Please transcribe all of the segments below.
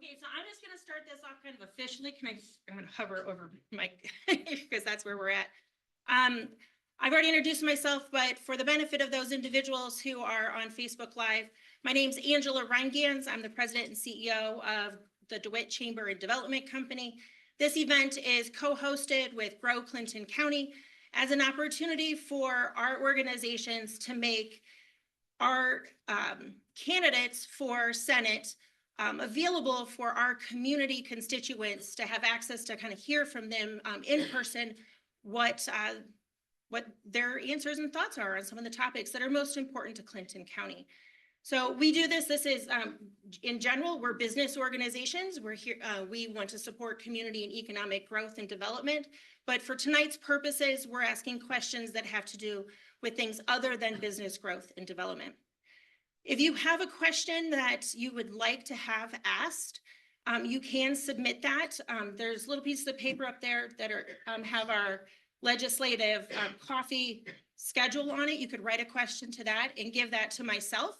Okay, so I'm just gonna start this off kind of officially. I'm gonna hover over Mike because that's where we're at. I've already introduced myself, but for the benefit of those individuals who are on Facebook Live, my name's Angela Reingans. I'm the president and CEO of the DeWitt Chamber and Development Company. This event is co-hosted with Grow Clinton County as an opportunity for our organizations to make our candidates for Senate available for our community constituents to have access to kind of hear from them in person what their answers and thoughts are on some of the topics that are most important to Clinton County. So we do this. This is, in general, we're business organizations. We're here. We want to support community and economic growth and development. But for tonight's purposes, we're asking questions that have to do with things other than business growth and development. If you have a question that you would like to have asked, you can submit that. There's little pieces of paper up there that are have our legislative coffee schedule on it. You could write a question to that and give that to myself.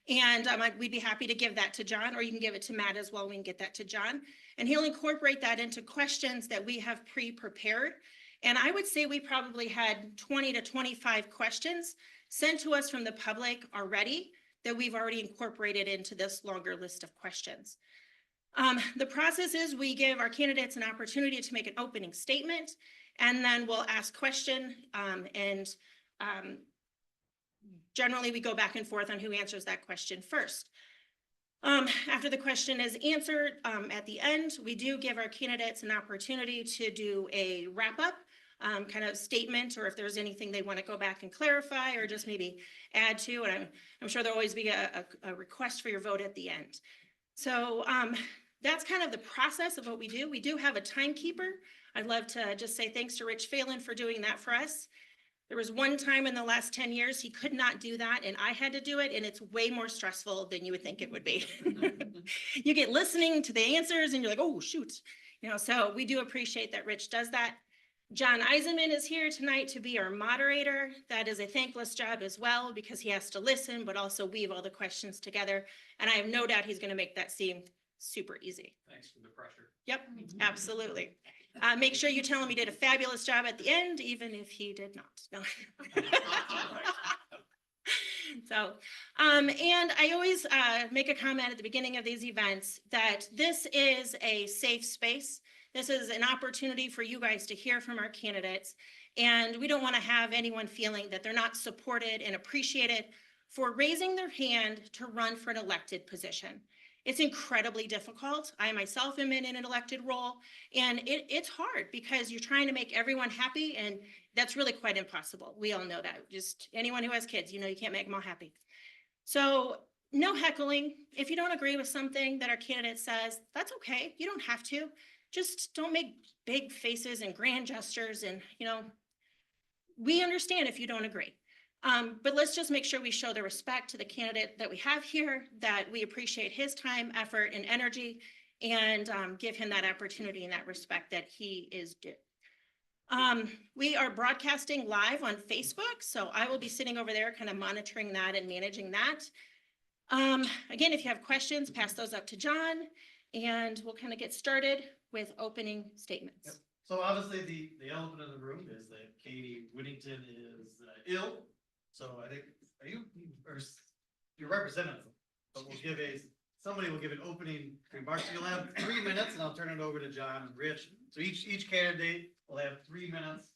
And we'd be happy to give that to John, or you can give it to Matt as well. We can get that to John. And he'll incorporate that into questions that we have pre-prepared. And I would say we probably had 20 to 25 questions sent to us from the public already that we've already incorporated into this longer list of questions. The process is we give our candidates an opportunity to make an opening statement, and then we'll ask question, generally we go back and forth on who answers that question first. After the question is answered, at the end, we do give our candidates an opportunity to do a wrap-up kind of statement, or if there's anything they want to go back and clarify or just maybe add to, and I'm sure there'll always be a request for your vote at the end. So that's kind of the process of what we do. We do have a timekeeper. I'd love to just say thanks to Rich Phelan for doing that for us. There was one time in the last 10 years he could not do that, and I had to do it, and it's way more stressful than you would think it would be. You get listening to the answers and you're like, oh, shoot. You know, so we do appreciate that Rich does that. John Eisenman is here tonight to be our moderator. That is a thankless job as well because he has to listen, but also weave all the questions together. And I have no doubt he's going to make that seem super easy. Thanks for the pressure. Yep, absolutely. Make sure you tell him he did a fabulous job at the end, even if he did not. No. So, and I always make a comment at the beginning of these events that this is a safe space. This is an opportunity for you guys to hear from our candidates, and we don't want to have anyone feeling that they're not supported and appreciated for raising their hand to run for an elected position. It's incredibly difficult. I myself am in an elected role, and it's hard because you're trying to make everyone happy, and that's really quite impossible. We all know that. Just anyone who has kids, you know, you can't make them all happy. So no heckling. If you don't agree with something that our candidate says, that's okay. You don't have to. Just don't make big faces and grand gestures, and, you know, we understand if you don't agree. But let's just make sure we show the respect to the candidate that we have here, that we appreciate his time, effort, and energy, and give him that opportunity and that respect that he is due. We are broadcasting live on Facebook, so I will be sitting over there kind of monitoring that and managing that. Again, if you have questions, pass those up to John, and we'll kind of get started with opening statements. Yep. So obviously the elephant in the room is that Katie Whittington is ill. So I think, you're representative, but somebody will give an opening remark. So you'll have 3 minutes, and I'll turn it over to John and Rich. So each candidate will have 3 minutes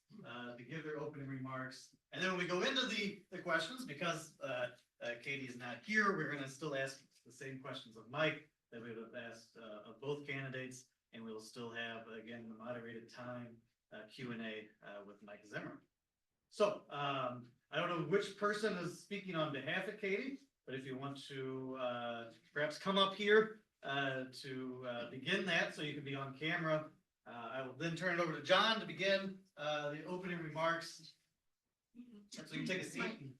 to give their opening remarks. And then when we go into the questions, because Katie is not here, we're going to still ask the same questions of Mike that we would have asked of both candidates. And we'll still have, again, the moderated time Q&A with Mike Zimmer. So I don't know which person is speaking on behalf of Katie, but if you want to perhaps come up here to begin that so you can be on camera, I will then turn it over to John to begin the opening remarks. So you can take a seat.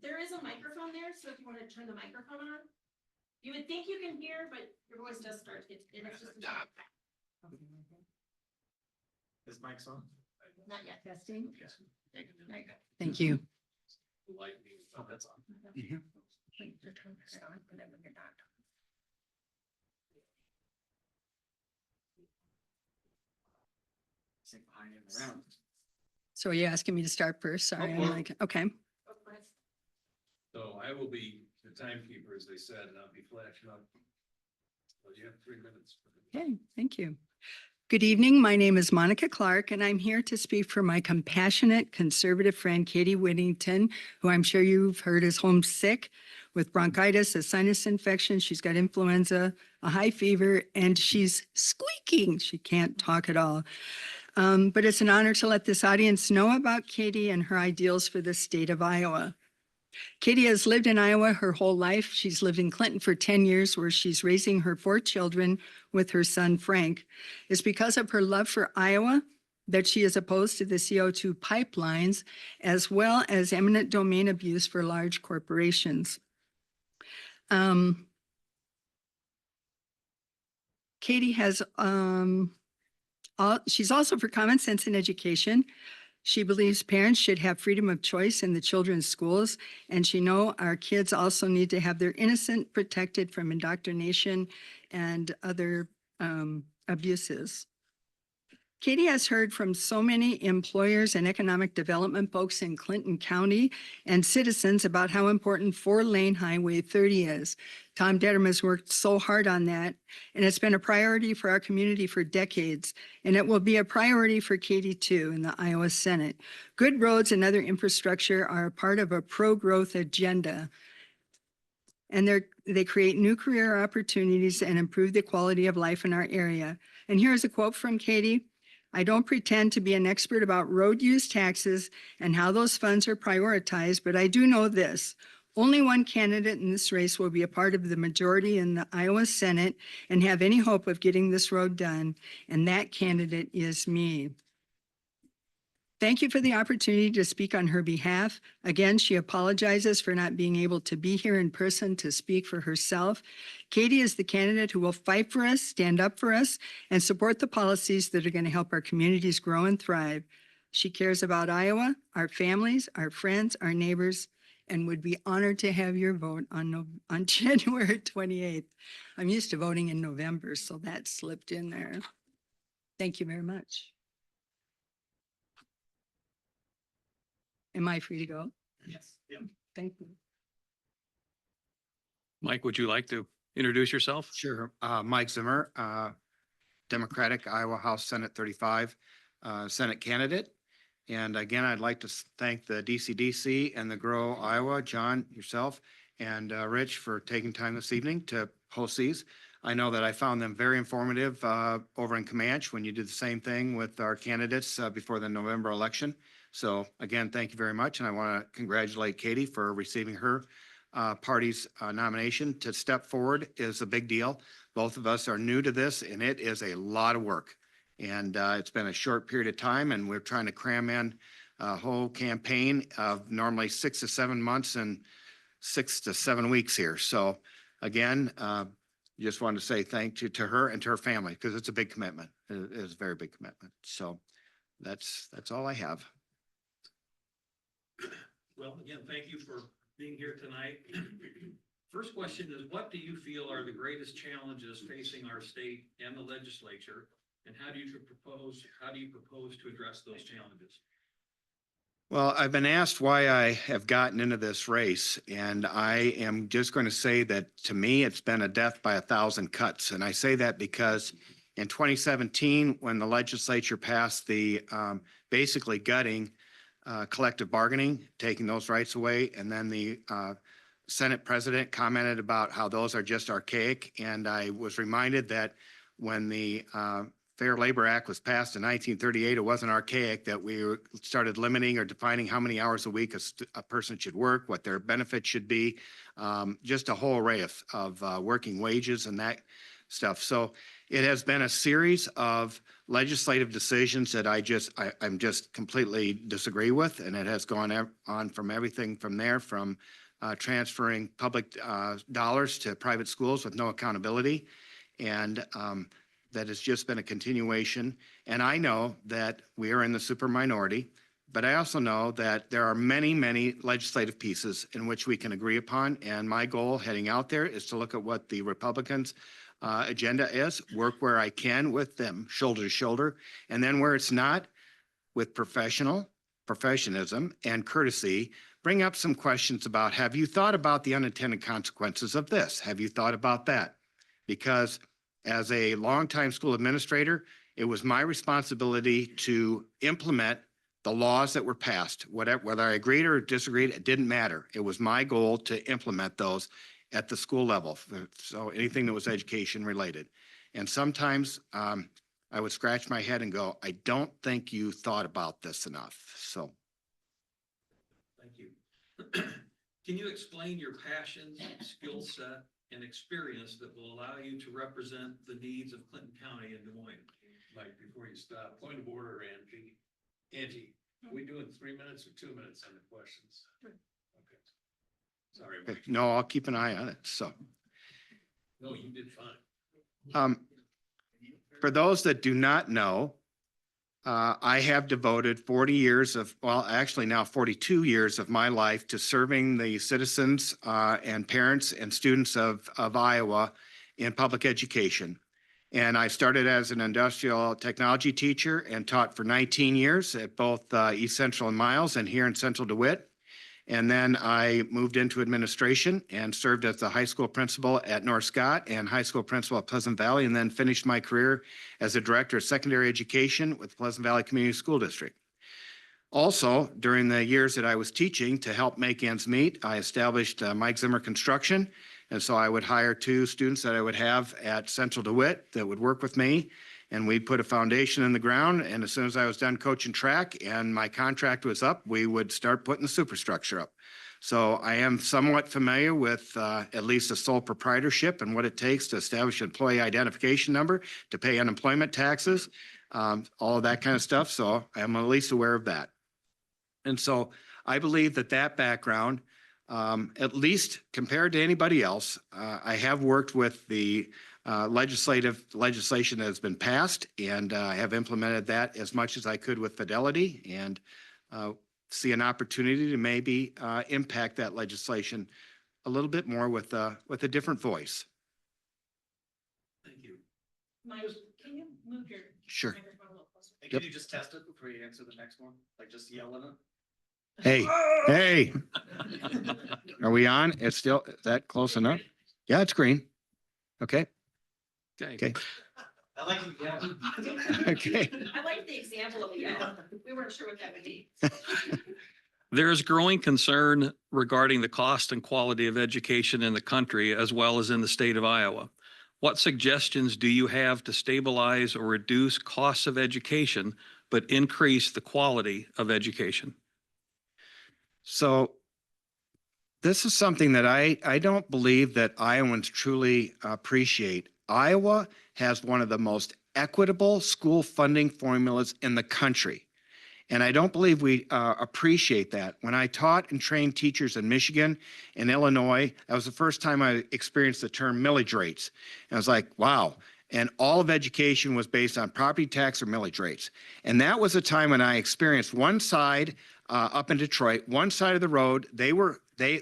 There is a microphone there, so if you want to turn the microphone on. You would think you can hear, but your voice does start. It's just Is Mike's on? not yet. Testing. Yes. Thank you. Oh, that's on. So are you asking me to start first? Sorry, I'm well- like, okay. So I will be the timekeeper, as they said, and I'll be flashing up. So you have 3 minutes. Okay, thank you. Good evening. My name is Monica Clark, and I'm here to speak for my compassionate conservative friend Katie Whittington, who I'm sure you've heard is homesick with bronchitis, a sinus infection. She's got influenza, a high fever, and she's squeaking. She can't talk at all. But it's an honor to let this audience know about Katie and her ideals for the state of Iowa. Katie has lived in Iowa her whole life. She's lived in Clinton for 10 years, where she's raising her 4 children with her son, Frank. It's because of her love for Iowa that she is opposed to the CO2 pipelines, as well as eminent domain abuse for large corporations. Katie has, she's also for common sense in education. She believes parents should have freedom of choice in the children's schools, and she knows our kids also need to have their innocence protected from indoctrination and other abuses. Katie has heard from so many employers and economic development folks in Clinton County and citizens about how important 4-lane Highway 30 is. Tom Dedham has worked so hard on that, and it's been a priority for our community for decades, and it will be a priority for Katie too in the Iowa Senate. Good roads and other infrastructure are a part of a pro-growth agenda, and they create new career opportunities and improve the quality of life in our area. And here's a quote from Katie. I don't pretend to be an expert about road use taxes and how those funds are prioritized, but I do know this. Only one candidate in this race will be a part of the majority in the Iowa Senate and have any hope of getting this road done, and that candidate is me. Thank you for the opportunity to speak on her behalf. Again, she apologizes for not being able to be here in person to speak for herself. Katie is the candidate who will fight for us, stand up for us, and support the policies that are going to help our communities grow and thrive. She cares about Iowa, our families, our friends, our neighbors, and would be honored to have your vote on January 28th. I'm used to voting in November, so that slipped in there. Thank you very much. Am I free to go? Yes. Yeah. Thank you. Mike, would you like to introduce yourself? Sure. Mike Zimmer, Democratic Iowa House Senate 35, Senate candidate. And again, I'd like to thank the DCDC and the Grow Iowa, John, yourself, and Rich for taking time this evening to host these. I know that I found them very informative over in Comanche when you did the same thing with our candidates before the November election. So again, thank you very much. And I want to congratulate Katie for receiving her party's nomination. To step forward is a big deal. Both of us are new to this, and it is a lot of work. And it's been a short period of time, and we're trying to cram in a whole campaign of normally 6 to 7 months and 6 to 7 weeks here. So again, just wanted to say thank you to her and to her family, because it's a big commitment. It is a very big commitment. So that's all I have. Well, again, thank you for being here tonight. First question is, what do you feel are the greatest challenges facing our state and the legislature? And how do you propose to address those challenges? Well, I've been asked why I have gotten into this race, and I am just going to say that to me, it's been a death by 1,000 cuts. And I say that because in 2017, when the legislature passed the basically gutting collective bargaining, taking those rights away, and then the Senate president commented about how those are just archaic. And I was reminded that when the Fair Labor Act was passed in 1938, it wasn't archaic, that we started limiting or defining how many hours a week a person should work, what their benefits should be, just a whole array of working wages and that stuff. So it has been a series of legislative decisions that I'm just completely disagree with. And it has gone on from everything from there, from transferring public dollars to private schools with no accountability. And that has just been a continuation. And I know that we are in the super minority, but I also know that there are many, many legislative pieces in which we can agree upon. And my goal heading out there is to look at what the Republicans agenda is, work where I can with them, shoulder to shoulder. And then where it's not, with professionalism and courtesy, bring up some questions about, have you thought about the unintended consequences of this? Have you thought about that? Because as a longtime school administrator, it was my responsibility to implement the laws that were passed. Whether I agreed or disagreed, it didn't matter. It was my goal to implement those at the school level. So anything that was education related. And sometimes I would scratch my head and go, I don't think you thought about this enough. So Thank you. Can you explain your passions, skill set, and experience that will allow you to represent the needs of Clinton County and Des Moines? Mike, before you stop, point of order, Angie. Angie, are we doing 3 minutes or 2 minutes on the questions? Okay. Sorry, Mike. no, I'll keep an eye on it. So No, you did fine. for those that do not know, I have devoted 40 years of, well, actually now 42 years of my life to serving the citizens and parents and students of Iowa in public education. And I started as an industrial technology teacher and taught for 19 years at both East Central and Miles and here in Central DeWitt. And then I moved into administration and served as the high school principal at North Scott and high school principal at Pleasant Valley, and then finished my career as a director of secondary education with Pleasant Valley Community School District. Also, during the years that I was teaching to help make ends meet, I established Mike Zimmer Construction. And so I would hire 2 students that I would have at Central DeWitt that would work with me. And we'd put a foundation in the ground. And as soon as I was done coaching track and my contract was up, we would start putting the superstructure up. So I am somewhat familiar with at least a sole proprietorship and what it takes to establish an employee identification number, to pay unemployment taxes, all of that kind of stuff. So I'm at least aware of that. And so I believe that that background, at least compared to anybody else, I have worked with the legislation that has been passed, and I have implemented that as much as I could with fidelity, and see an opportunity to maybe impact that legislation a little bit more with a different voice. Thank you. Mike, can you move your Sure. microphone a little closer? And can you just test it before you answer the next one? Like just yell at it? Hey, hey, are we on? It's still, is that close enough? Yeah, it's green. Okay, okay, I like it, yeah. okay. I like the example of the yellow. We weren't sure what that would be. There is growing concern regarding the cost and quality of education in the country as well as in the state of Iowa. What suggestions do you have to stabilize or reduce costs of education, but increase the quality of education? So this is something that I don't believe that Iowans truly appreciate. Iowa has one of the most equitable school funding formulas in the country. And I don't believe we appreciate that. When I taught and trained teachers in Michigan and Illinois, that was the first time I experienced the term millage rates. And I was like, wow. And all of education was based on property tax or millage rates. And that was a time when I experienced one side up in Detroit, one side of the road,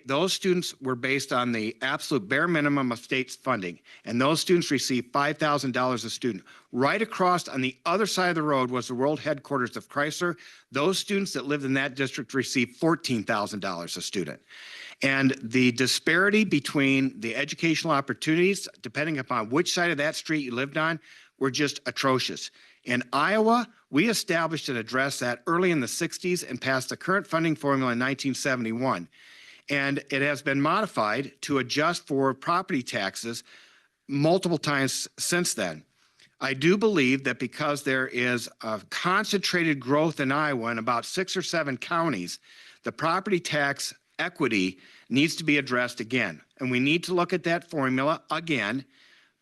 those students were based on the absolute bare minimum of state funding. And those students received $5,000 a student. Right across on the other side of the road was the world headquarters of Chrysler. Those students that lived in that district received $14,000 a student. And the disparity between the educational opportunities, depending upon which side of that street you lived on, were just atrocious. In Iowa, we established and addressed that early in the 60s and passed the current funding formula in 1971. And it has been modified to adjust for property taxes multiple times since then. I do believe that because there is a concentrated growth in Iowa in about 6 or 7 counties, the property tax equity needs to be addressed again. And we need to look at that formula again,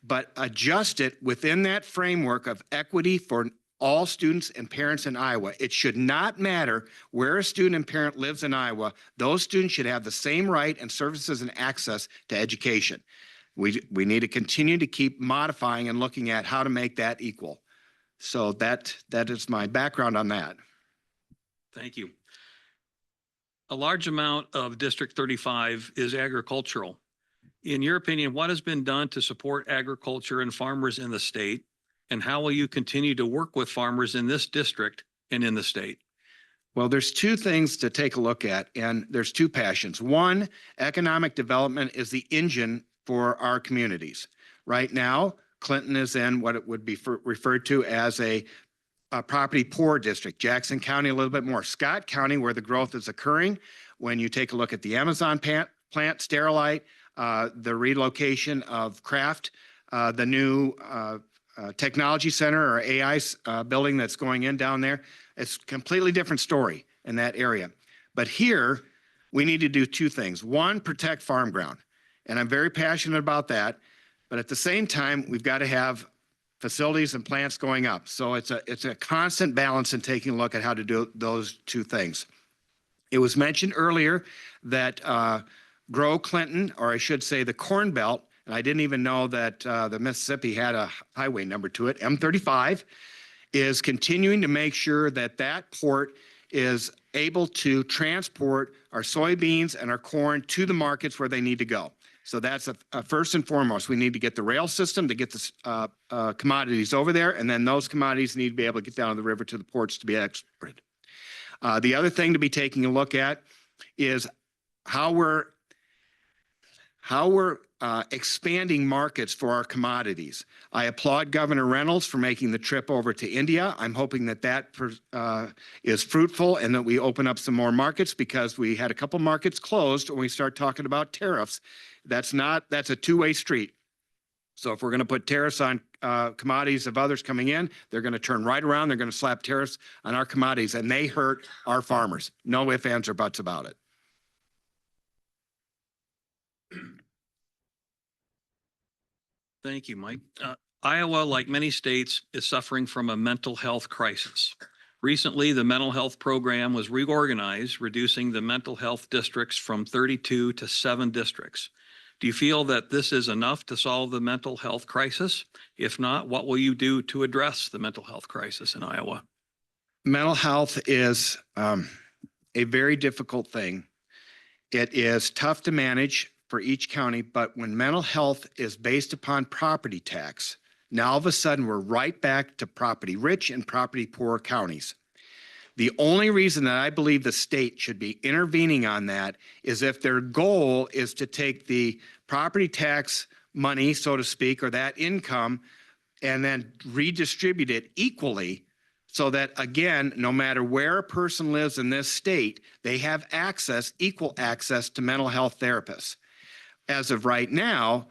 but adjust it within that framework of equity for all students and parents in Iowa. It should not matter where a student and parent lives in Iowa. Those students should have the same right and services and access to education. We need to continue to keep modifying and looking at how to make that equal. So that is my background on that. Thank you. A large amount of District 35 is agricultural. in your opinion, what has been done to support agriculture and farmers in the state? And how will you continue to work with farmers in this district and in the state? Well, there's two things to take a look at, and there's two passions. One, economic development is the engine for our communities. Right now, Clinton is in what it would be referred to as a property poor district. Jackson County, a little bit more. Scott County, where the growth is occurring, when you take a look at the Amazon plant, Sterilite, the relocation of Kraft, the new technology center or AI building that's going in down there. It's a completely different story in that area. But here, we need to do two things. One, protect farm ground. And I'm very passionate about that. But at the same time, we've got to have facilities and plants going up. So it's a constant balance in taking a look at how to do those two things. It was mentioned earlier that Grow Clinton, or I should say the Corn Belt, and I didn't even know that the Mississippi had a highway number to it, M35, is continuing to make sure that that port is able to transport our soybeans and our corn to the markets where they need to go. So that's a first and foremost. We need to get the rail system to get the commodities over there, and then those commodities need to be able to get down to the river to the ports to be exported. The other thing to be taking a look at is how we're expanding markets for our commodities. I applaud Governor Reynolds for making the trip over to India. I'm hoping that that is fruitful and that we open up some more markets, because we had a couple markets closed when we start talking about tariffs. That's a two-way street. So if we're going to put tariffs on commodities of others coming in, they're going to turn right around. They're going to slap tariffs on our commodities, and they hurt our farmers. No ifs, ands, or buts about it. Thank you, Mike. Iowa, like many states, is suffering from a mental health crisis. Recently, the mental health program was reorganized, reducing the mental health districts from 32 to 7 districts. Do you feel that this is enough to solve the mental health crisis? If not, what will you do to address the mental health crisis in Iowa? Mental health is a very difficult thing. It is tough to manage for each county, but when mental health is based upon property tax, now all of a sudden we're right back to property rich and property poor counties. The only reason that I believe the state should be intervening on that is if their goal is to take the property tax money, so to speak, or that income, and then redistribute it equally, so that, again, no matter where a person lives in this state, they have equal access to mental health therapists. As of right now,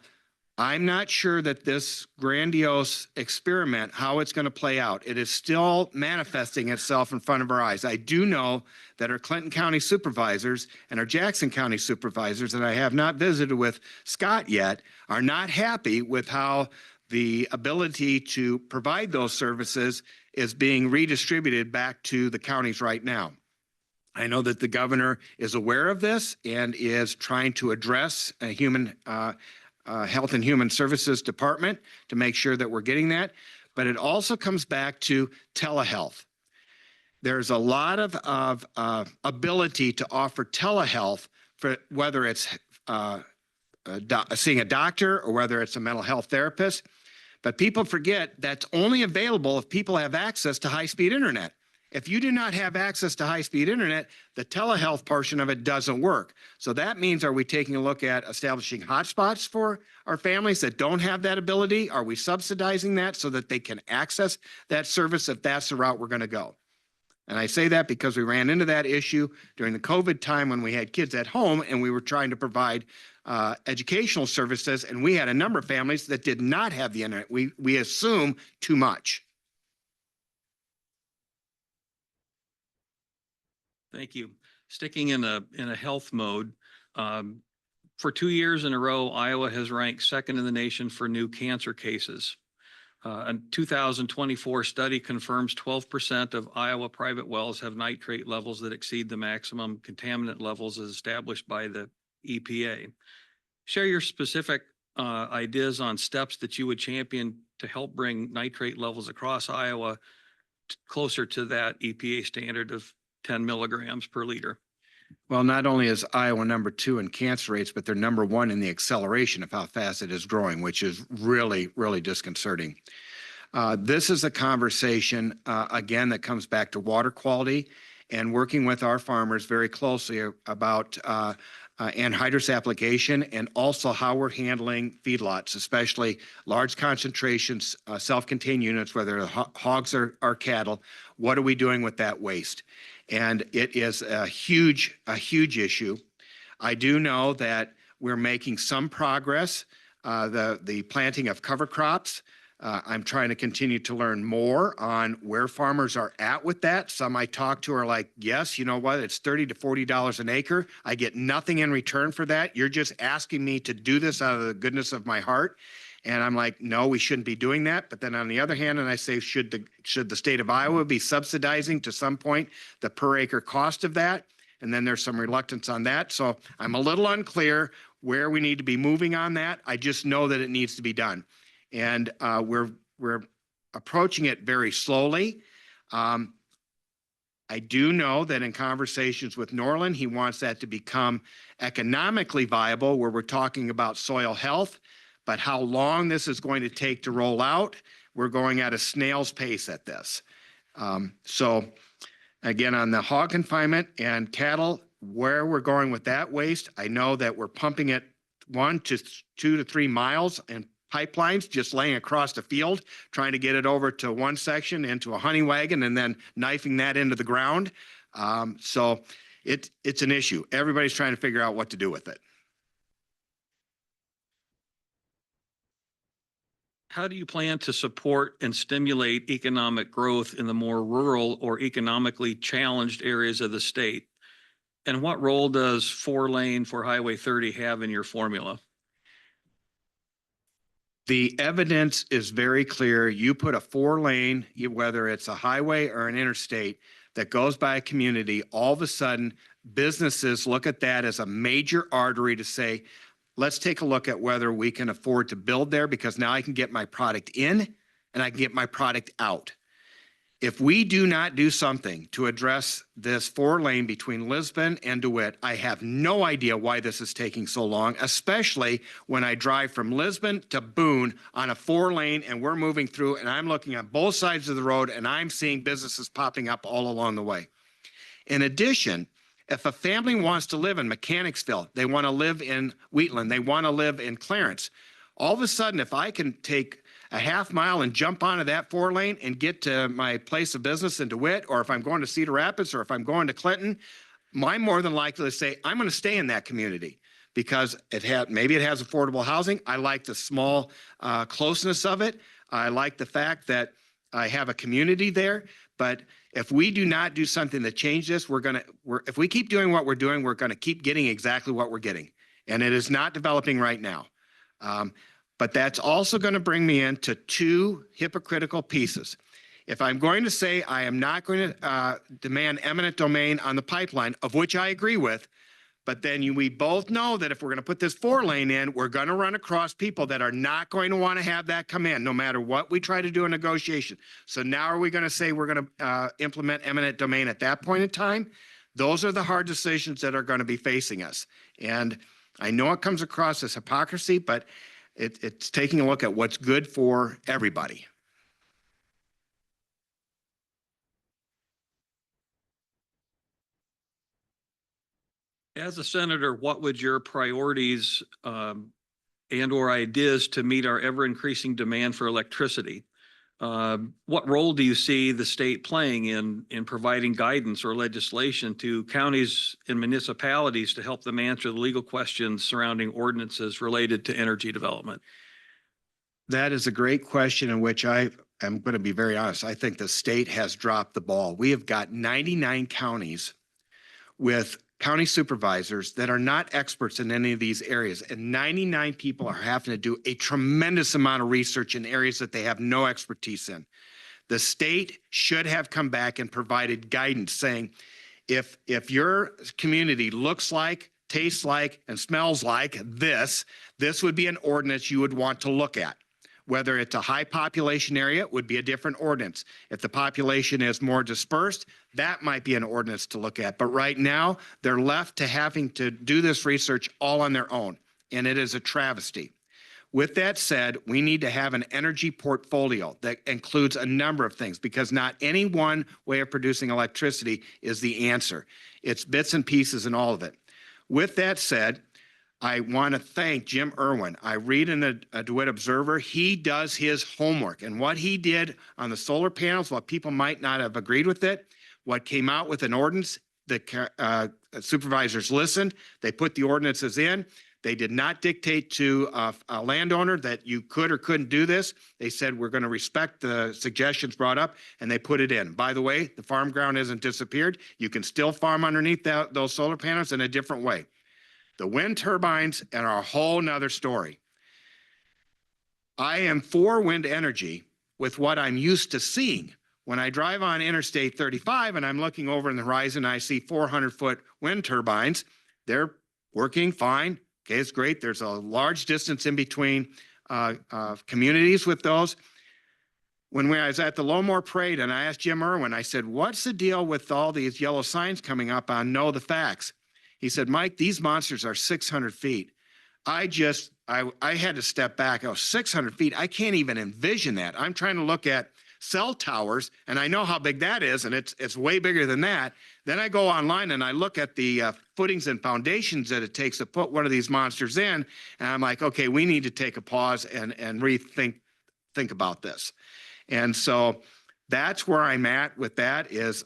I'm not sure that this grandiose experiment, how it's going to play out. It is still manifesting itself in front of our eyes. I do know that our Clinton County supervisors and our Jackson County supervisors, and I have not visited with Scott yet, are not happy with how the ability to provide those services is being redistributed back to the counties right now. I know that the governor is aware of this and is trying to address a Health and Human Services Department to make sure that we're getting that. But it also comes back to telehealth. There's a lot of ability to offer telehealth for whether it's seeing a doctor or whether it's a mental health therapist. But people forget that's only available if people have access to high-speed internet. If you do not have access to high-speed internet, the telehealth portion of it doesn't work. So that means, are we taking a look at establishing hotspots for our families that don't have that ability? Are we subsidizing that so that they can access that service if that's the route we're going to go? And I say that because we ran into that issue during the COVID time when we had kids at home and we were trying to provide educational services, and we had a number of families that did not have the internet. We assume too much. Thank you. Sticking in a health mode, for 2 years in a row, Iowa has ranked second in the nation for new cancer cases. A 2024 study confirms 12% of Iowa private wells have nitrate levels that exceed the maximum contaminant levels as established by the EPA. Share your specific ideas on steps that you would champion to help bring nitrate levels across Iowa closer to that EPA standard of 10 milligrams per liter. Well, not only is Iowa number 2 in cancer rates, but they're number 1 in the acceleration of how fast it is growing, which is really, really disconcerting. This is a conversation, again, that comes back to water quality and working with our farmers very closely about anhydrous application and also how we're handling feedlots, especially large concentrations, self-contained units, whether they're hogs or cattle. What are we doing with that waste? And it is a huge issue. I do know that we're making some progress, the planting of cover crops. I'm trying to continue to learn more on where farmers are at with that. Some I talk to are like, yes, you know what, it's $30 to $40 an acre. I get nothing in return for that. You're just asking me to do this out of the goodness of my heart. And I'm like, no, we shouldn't be doing that. But then on the other hand, and I say, should the state of Iowa be subsidizing to some point the per acre cost of that? And then there's some reluctance on that. So I'm a little unclear where we need to be moving on that. I just know that it needs to be done. And we're approaching it very slowly. I do know that in conversations with Norland, he wants that to become economically viable, where we're talking about soil health. But how long this is going to take to roll out, we're going at a snail's pace at this. So again, on the hog confinement and cattle, where we're going with that waste, I know that we're pumping it 1 to 2 to 3 miles in pipelines, just laying across the field, trying to get it over to one section into a honey wagon and then knifing that into the ground. So it's an issue. Everybody's trying to figure out what to do with it. How do you plan to support and stimulate economic growth in the more rural or economically challenged areas of the state? And what role does 4-lane for Highway 30 have in your formula? The evidence is very clear. You put a 4-lane, whether it's a highway or an interstate that goes by a community, all of a sudden businesses look at that as a major artery to say, let's take a look at whether we can afford to build there, because now I can get my product in and I can get my product out. If we do not do something to address this 4-lane between Lisbon and DeWitt, I have no idea why this is taking so long, especially when I drive from Lisbon to Boone on a 4-lane and we're moving through and I'm looking at both sides of the road and I'm seeing businesses popping up all along the way. In addition, if a family wants to live in Mechanicsville, they want to live in Wheatland, they want to live in Clarence, all of a sudden, if I can take a half mile and jump onto that 4-lane and get to my place of business in DeWitt, or if I'm going to Cedar Rapids, or if I'm going to Clinton, I'm more than likely to say, I'm going to stay in that community because maybe it has affordable housing. I like the small closeness of it. I like the fact that I have a community there. But if we do not do something to change this, if we keep doing what we're doing, we're going to keep getting exactly what we're getting. And it is not developing right now. But that's also going to bring me into 2 hypocritical pieces. If I'm going to say I am not going to demand eminent domain on the pipeline, of which I agree with, but then we both know that if we're going to put this 4-lane in, we're going to run across people that are not going to want to have that come in, no matter what we try to do in negotiation. So now are we going to say we're going to implement eminent domain at that point in time? Those are the hard decisions that are going to be facing us. And I know it comes across as hypocrisy, but it's taking a look at what's good for everybody. As a senator, what would your priorities and or ideas to meet our ever increasing demand for electricity? What role do you see the state playing in providing guidance or legislation to counties and municipalities to help them answer the legal questions surrounding ordinances related to energy development? That is a great question in which I am going to be very honest. I think the state has dropped the ball. We have got 99 counties with county supervisors that are not experts in any of these areas. And 99 people are having to do a tremendous amount of research in areas that they have no expertise in. The state should have come back and provided guidance saying, if your community looks like, tastes like, and smells like this would be an ordinance you would want to look at. Whether it's a high population area, it would be a different ordinance. If the population is more dispersed, that might be an ordinance to look at. But right now, they're left to having to do this research all on their own, and it is a travesty. With that said, we need to have an energy portfolio that includes a number of things because not any one way of producing electricity is the answer. It's bits and pieces and all of it. With that said, I want to thank Jim Irwin. I read in the DeWitt Observer, he does his homework, and what he did on the solar panels, while people might not have agreed with it, what came out with an ordinance, the supervisors listened, they put the ordinances in. They did not dictate to a landowner that you could or couldn't do this. They said, we're going to respect the suggestions brought up, and they put it in. By the way, the farm ground hasn't disappeared. You can still farm underneath those solar panels in a different way. The wind turbines are a whole nother story. I am for wind energy with what I'm used to seeing. When I drive on Interstate 35 and I'm looking over in the horizon, I see 400-foot wind turbines. They're working fine. Okay, it's great. There's a large distance in between communities with those. When I was at the Lowmore Parade and I asked Jim Irwin, I said, what's the deal with all these yellow signs coming up on Know the Facts? He said, Mike, these monsters are 600 feet. I had to step back. I was 600 feet. I can't even envision that. I'm trying to look at cell towers, and I know how big that is, and it's way bigger than that. Then I go online and I look at the footings and foundations that it takes to put one of these monsters in, and I'm like, okay, we need to take a pause and think about this. And so that's where I'm at with that. Is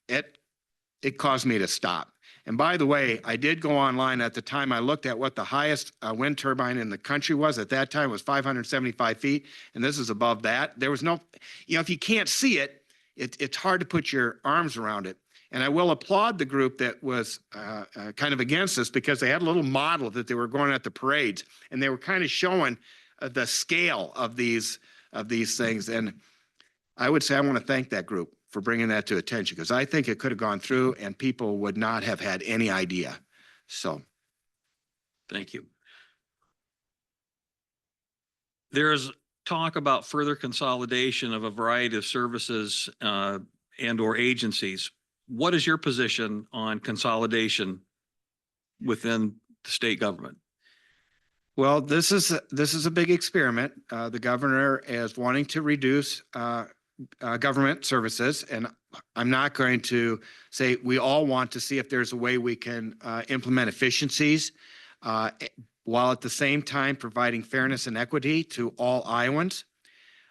it caused me to stop. And by the way, I did go online at the time. I looked at what the highest wind turbine in the country was. At that time, it was 575 feet, and this is above that. There was no, if you can't see it, it's hard to put your arms around it. And I will applaud the group that was kind of against this because they had a little model that they were going at the parades, and they were kind of showing the scale of these things. And I would say I want to thank that group for bringing that to attention, because I think it could have gone through and people would not have had any idea. So. Thank you. There's talk about further consolidation of a variety of services and or agencies. What is your position on consolidation within the state government? Well, this is a big experiment. The governor is wanting to reduce government services, and I'm not going to say we all want to see if there's a way we can implement efficiencies while at the same time providing fairness and equity to all Iowans.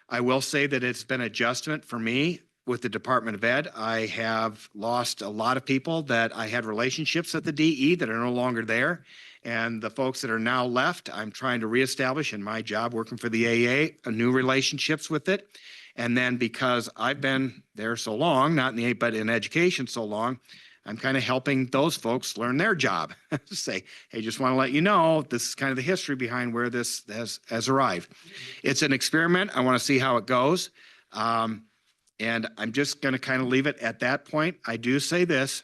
I will say that it's been an adjustment for me with the Department of Ed. I have lost a lot of people that I had relationships at the DE that are no longer there. And the folks that are now left, I'm trying to reestablish in my job working for the AA, new relationships with it. And then because I've been there so long, not in the, but in education so long, I'm kind of helping those folks learn their job. Say, hey, just want to let you know, this is kind of the history behind where this has arrived. It's an experiment. I want to see how it goes. And I'm just going to kind of leave it at that point. I do say this,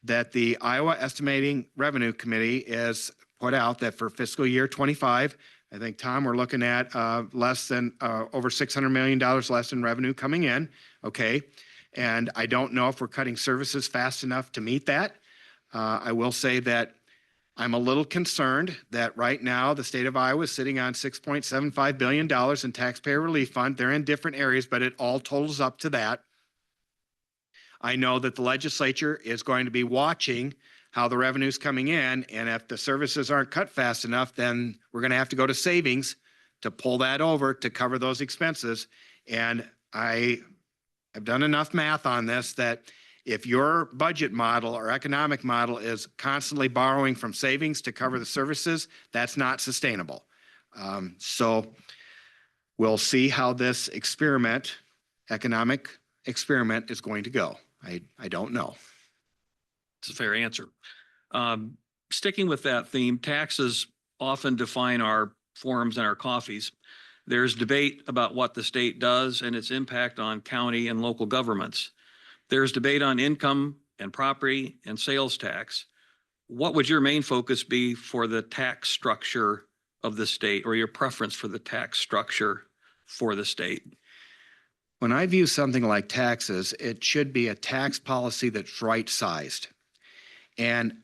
that the Iowa Estimating Revenue Committee is put out that for fiscal year 25, I think, Tom, we're looking at less than over $600 million less in revenue coming in. Okay. And I don't know if we're cutting services fast enough to meet that. I will say that I'm a little concerned that right now the state of Iowa is sitting on $6.75 billion in taxpayer relief fund. They're in different areas, but it all totals up to that. I know that the legislature is going to be watching how the revenue's coming in, and if the services aren't cut fast enough, then we're going to have to go to savings to pull that over to cover those expenses. And I've done enough math on this that if your budget model or economic model is constantly borrowing from savings to cover the services, that's not sustainable. So we'll see how this economic experiment is going to go. I don't know. It's a fair answer. Sticking with that theme, taxes often define our forums and our coffees. There's debate about what the state does and its impact on county and local governments. There's debate on income and property and sales tax. What would your main focus be for the tax structure of the state, or your preference for the tax structure for the state? When I view something like taxes, it should be a tax policy that's right-sized. And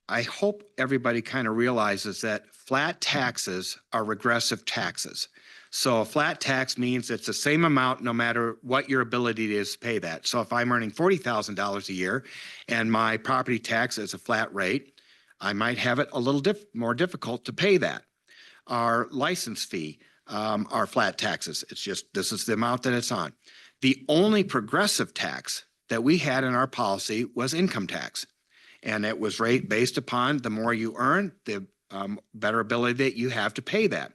I hope everybody kind of realizes that flat taxes are regressive taxes. So a flat tax means it's the same amount no matter what your ability is to pay that. So if I'm earning $40,000 a year and my property tax is a flat rate, I might have it a little more difficult to pay that. Our license fee are flat taxes. It's just, this is the amount that it's on. The only progressive tax that we had in our policy was income tax. And it was rate based upon the more you earn, the better ability that you have to pay that.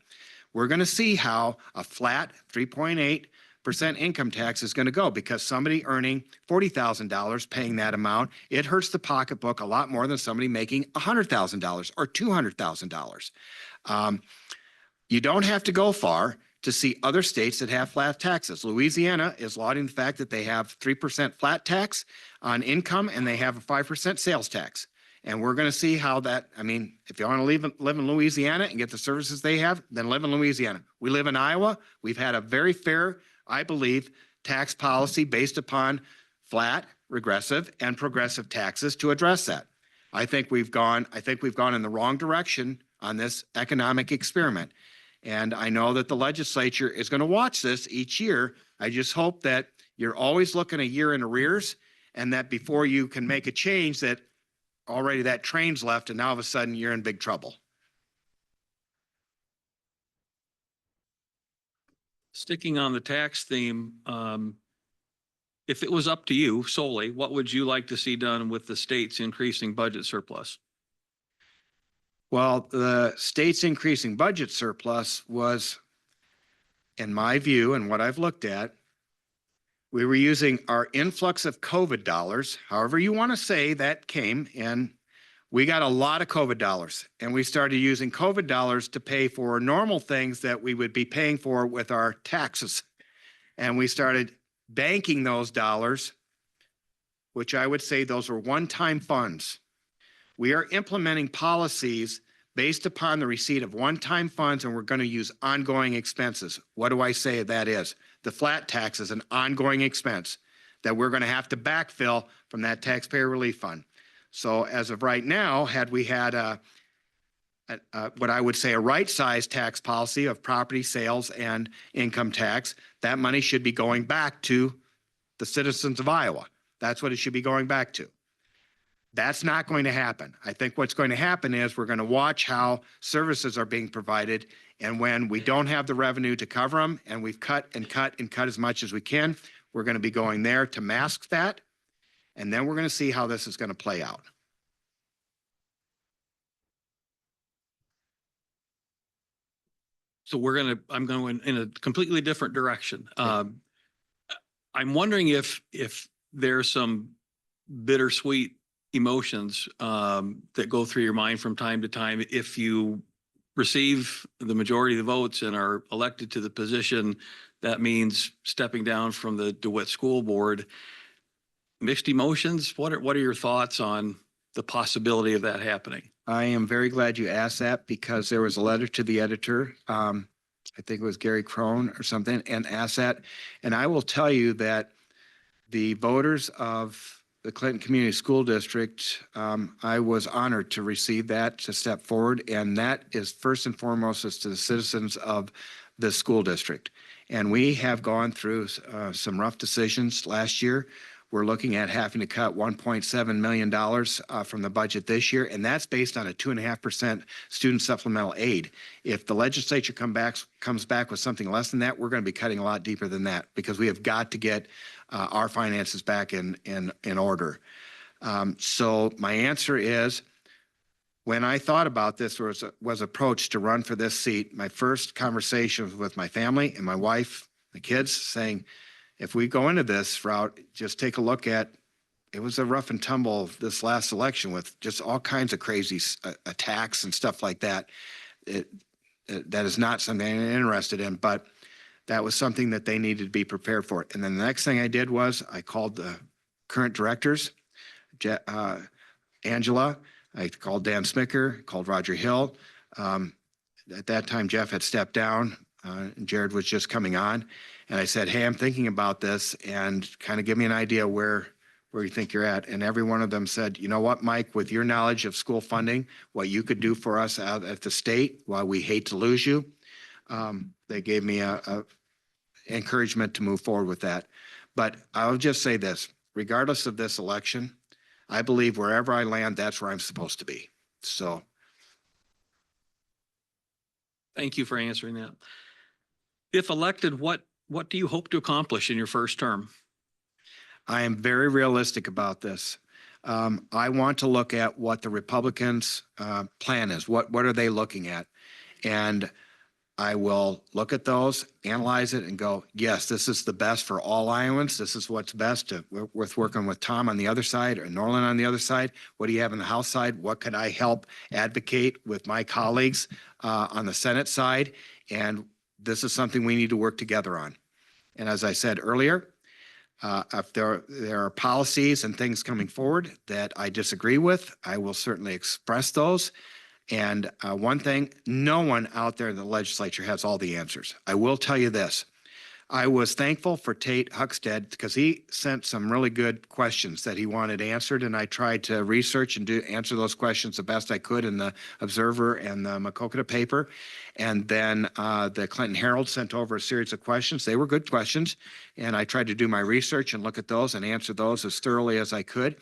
We're going to see how a flat 3.8% income tax is going to go, because somebody earning $40,000 paying that amount, it hurts the pocketbook a lot more than somebody making $100,000 or $200,000. You don't have to go far to see other states that have flat taxes. Louisiana is lauding the fact that they have 3% flat tax on income and they have a 5% sales tax. And we're going to see how that, I mean, if you want to live in Louisiana and get the services they have, then live in Louisiana. We live in Iowa. We've had a very fair, I believe, tax policy based upon flat, regressive, and progressive taxes to address that. I think we've gone in the wrong direction on this economic experiment. And I know that the legislature is going to watch this each year. I just hope that you're always looking a year in arrears, and that before you can make a change, that already that train's left and now all of a sudden you're in big trouble. Sticking on the tax theme, if it was up to you solely, what would you like to see done with the state's increasing budget surplus? Well, the state's increasing budget surplus was, in my view and what I've looked at, we were using our influx of COVID dollars, however you want to say that came, and we got a lot of COVID dollars. And we started using COVID dollars to pay for normal things that we would be paying for with our taxes. And we started banking those dollars, which I would say those were one-time funds. We are implementing policies based upon the receipt of one-time funds, and we're going to use ongoing expenses. What do I say that is? The flat tax is an ongoing expense that we're going to have to backfill from that taxpayer relief fund. So as of right now, had we had what I would say a right-sized tax policy of property sales and income tax, that money should be going back to the citizens of Iowa. That's what it should be going back to. That's not going to happen. I think what's going to happen is we're going to watch how services are being provided. And when we don't have the revenue to cover them, and we've cut and cut and cut as much as we can, we're going to be going there to mask that. And then we're going to see how this is going to play out. So I'm going in a completely different direction. I'm wondering if there's some bittersweet emotions that go through your mind from time to time if you receive the majority of the votes and are elected to the position. That means stepping down from the DeWitt School Board. Mixed emotions. What are your thoughts on the possibility of that happening? I am very glad you asked that, because there was a letter to the editor. I think it was Gary Crone or something, and asked that. And I will tell you that the voters of the Clinton Community School District, I was honored to receive that, to step forward. And that is first and foremost is to the citizens of the school district. And we have gone through some rough decisions last year. We're looking at having to cut $1.7 million from the budget this year, and that's based on a 2.5% student supplemental aid. If the legislature comes back with something less than that, we're going to be cutting a lot deeper than that, because we have got to get our finances back in order. So my answer is, when I thought about this, was approached to run for this seat, my first conversation was with my family and my wife, the kids, saying, if we go into this route, just take a look at, it was a rough and tumble this last election with just all kinds of crazy attacks and stuff like that. That is not something I'm interested in, but that was something that they needed to be prepared for. And then the next thing I did was I called the current directors, Angela, I called Dan Smicker, called Roger Hill. At that time, Jeff had stepped down. Jared was just coming on. And I said, hey, I'm thinking about this and kind of give me an idea where you think you're at. And every one of them said, you know what, Mike, with your knowledge of school funding, what you could do for us out at the state, while we hate to lose you, they gave me a encouragement to move forward with that. But I'll just say this, regardless of this election, I believe wherever I land, that's where I'm supposed to be. So Thank you for answering that. If elected, what do you hope to accomplish in your first term? I am very realistic about this. I want to look at what the Republicans' plan is. What are they looking at? And I will look at those, analyze it and go, yes, this is the best for all Iowans. This is what's best with working with Tom on the other side or Norland on the other side. What do you have on the House side? What could I help advocate with my colleagues on the Senate side? And this is something we need to work together on. And as I said earlier, if there are policies and things coming forward that I disagree with, I will certainly express those. And one thing, no one out there in the legislature has all the answers. I will tell you this. I was thankful for Tate Huckstead because he sent some really good questions that he wanted answered. And I tried to research and answer those questions the best I could in the Observer and the Maquoketa paper. And then the Clinton Herald sent over a series of questions. They were good questions. And I tried to do my research and look at those and answer those as thoroughly as I could.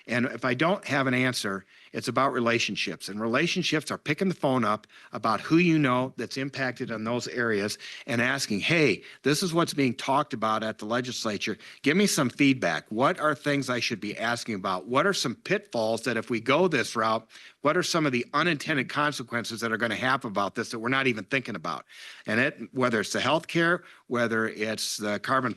And if I don't have an answer, it's about relationships. And relationships are picking the phone up about who you know that's impacted on those areas and asking, hey, this is what's being talked about at the legislature. Give me some feedback. What are things I should be asking about? What are some pitfalls that if we go this route, what are some of the unintended consequences that are going to happen about this that we're not even thinking about? And whether it's the healthcare, whether it's the carbon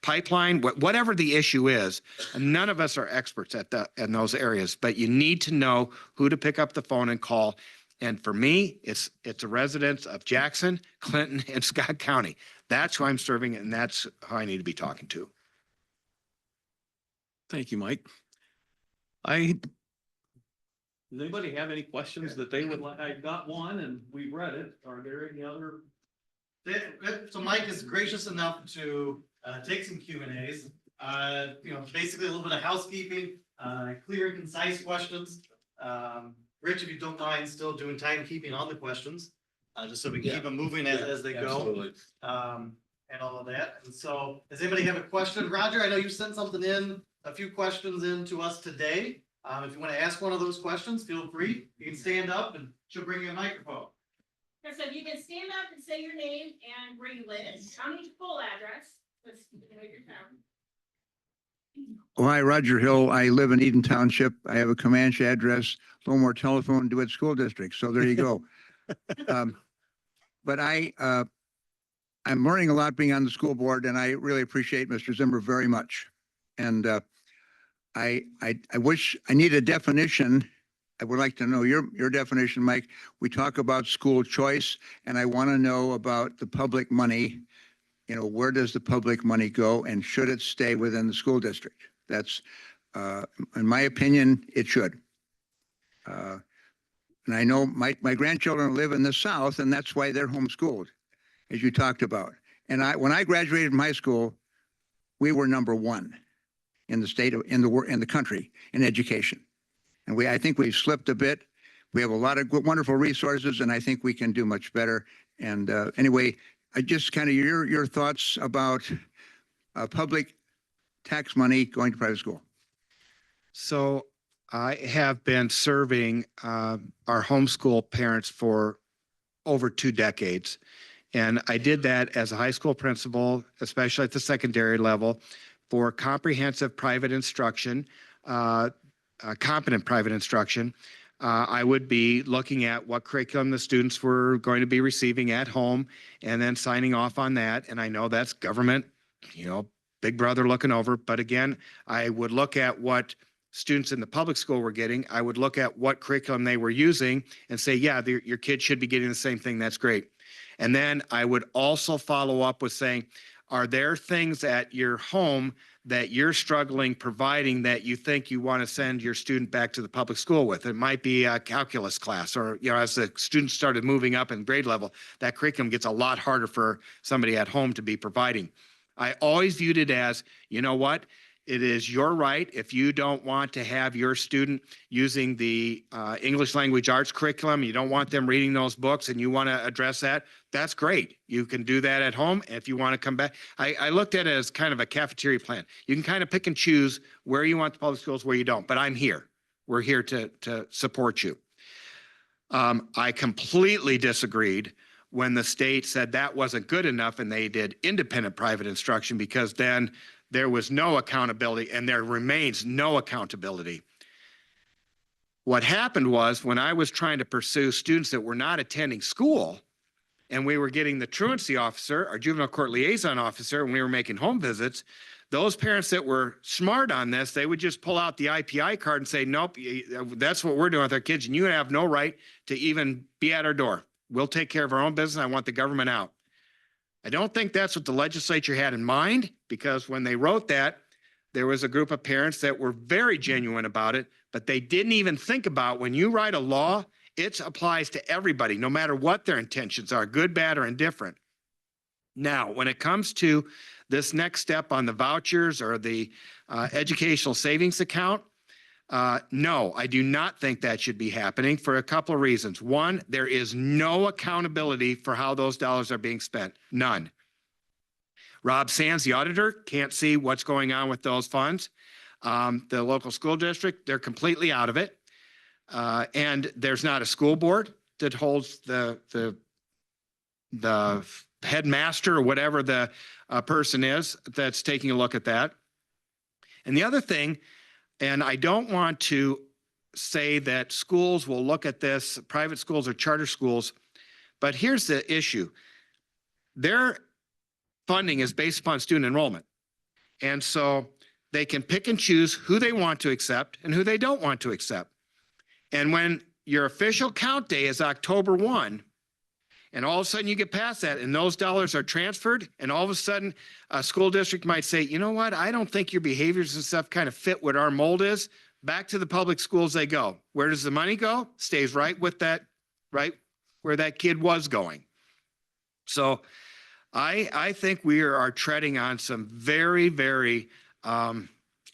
pipeline, whatever the issue is, none of us are experts in those areas, but you need to know who to pick up the phone and call. And for me, it's the residents of Jackson, Clinton, and Scott County. That's who I'm serving, and that's who I need to be talking to. Thank you, Mike. Does anybody have any questions that they would like? I got one and we read it. Are there any other? So Mike is gracious enough to take some Q and As. Basically a little bit of housekeeping, clear and concise questions. Rich, if you don't mind still doing timekeeping on the questions, just so we can keep them moving as they go. Absolutely. And all of that. And so, does anybody have a question? Roger, I know you sent something in, a few questions in to us today. If you want to ask one of those questions, feel free. You can stand up and she'll bring you a microphone. So if you can stand up and say your name and where you live, county full address. Let's know your town. Oh, hi, Roger Hill. I live in Eden Township. I have a Comanche address, Lowmore Telephone, DeWitt School District. So there you go. But I'm learning a lot being on the school board, and I really appreciate Mr. Zimmer very much. And I wish I need a definition. I would like to know your definition, Mike. We talk about school choice, and I want to know about the public money. Where does the public money go, and should it stay within the school district? That's, in my opinion, it should. And I know my grandchildren live in the South, and that's why they're homeschooled, as you talked about. And when I graduated from high school, we were #1 in the state of in the country in education, and I think we've slipped a bit. We have a lot of wonderful resources, and I think we can do much better. And anyway. I just kind of your thoughts about public tax money going to private school. So I have been serving our homeschool parents for over 2 decades. And I did that as a high school principal, especially at the secondary level, for comprehensive private instruction, competent private instruction. I would be looking at what curriculum the students were going to be receiving at home and then signing off on that. And I know that's government, big brother looking over. But again, I would look at what students in the public school were getting. I would look at what curriculum they were using and say, yeah, your kid should be getting the same thing. That's great. And then I would also follow up with saying, are there things at your home that you're struggling providing that you think you want to send your student back to the public school with. It might be a calculus class, or, you know, as the students started moving up in grade level, that curriculum gets a lot harder for somebody at home to be providing. I always viewed it as, you know what? It is your right. If you don't want to have your student using the English language arts curriculum, you don't want them reading those books and you want to address that, that's great. You can do that at home. If you want to come back, I looked at it as kind of a cafeteria plan. You can kind of pick and choose where you want the public schools, where you don't, but I'm here. We're here to support you. I completely disagreed when the state said that wasn't good enough and they did independent private instruction, because then there was no accountability and there remains no accountability. What happened was, when I was trying to pursue students that were not attending school, and we were getting the truancy officer, our juvenile court liaison officer, and we were making home visits, those parents that were smart on this, they would just pull out the IPI card and say, nope, that's what we're doing with our kids, and you have no right to even be at our door. We'll take care of our own business. I want the government out. I don't think that's what the legislature had in mind, because when they wrote that, there was a group of parents that were very genuine about it, but they didn't even think about, when you write a law, it applies to everybody, no matter what their intentions are, good, bad, or indifferent. Now, when it comes to this next step on the vouchers or the educational savings account, no, I do not think that should be happening, for a couple of reasons. One, there is no accountability for how those dollars are being spent. None. Rob Sands, the auditor, can't see what's going on with those funds. The local school district, they're completely out of it. And there's not a school board that holds the headmaster or whatever the person is that's taking a look at that. And the other thing, and I don't want to say that schools will look at this, private schools or charter schools, but here's the issue. Their funding is based upon student enrollment. And so they can pick and choose who they want to accept and who they don't want to accept. And when your official count day is October 1, and all of a sudden you get past that and those dollars are transferred, and all of a sudden a school district might say, you know what, I don't think your behaviors and stuff kind of fit what our mold is. Back to the public schools they go. Where does the money go? Stays right with that, right where that kid was going. So I think we are treading on some very, very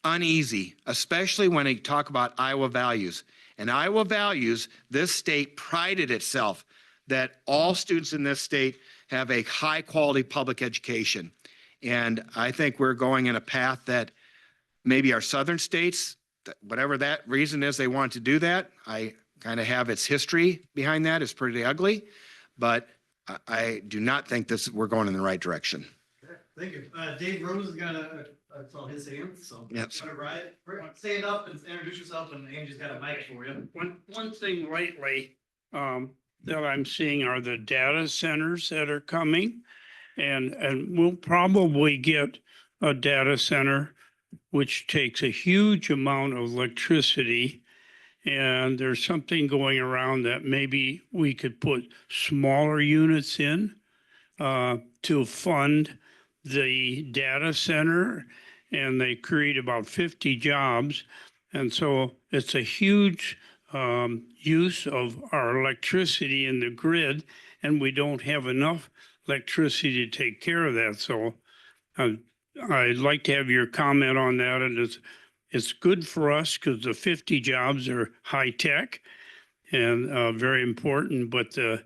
uneasy, especially when they talk about Iowa values. And Iowa values, this state prided itself that all students in this state have a high quality public education. And I think we're going in a path that maybe our southern states, whatever that reason is they want to do that, I kind of have its history behind that. It's pretty ugly, but I do not think we're going in the right direction. Thank you. Dave Rose is gonna, I saw his hand, so. Yes. Right, stand up and introduce yourself, and Angie's got a mic for you. One thing lately, that I'm seeing are the data centers that are coming. And we'll probably get a data center which takes a huge amount of electricity. And there's something going around that maybe we could put smaller units in to fund the data center, and they create about 50 jobs. And so it's a huge use of our electricity in the grid, and we don't have enough electricity to take care of that. So I'd like to have your comment on that. And it's good for us because the 50 jobs are high tech and very important, but the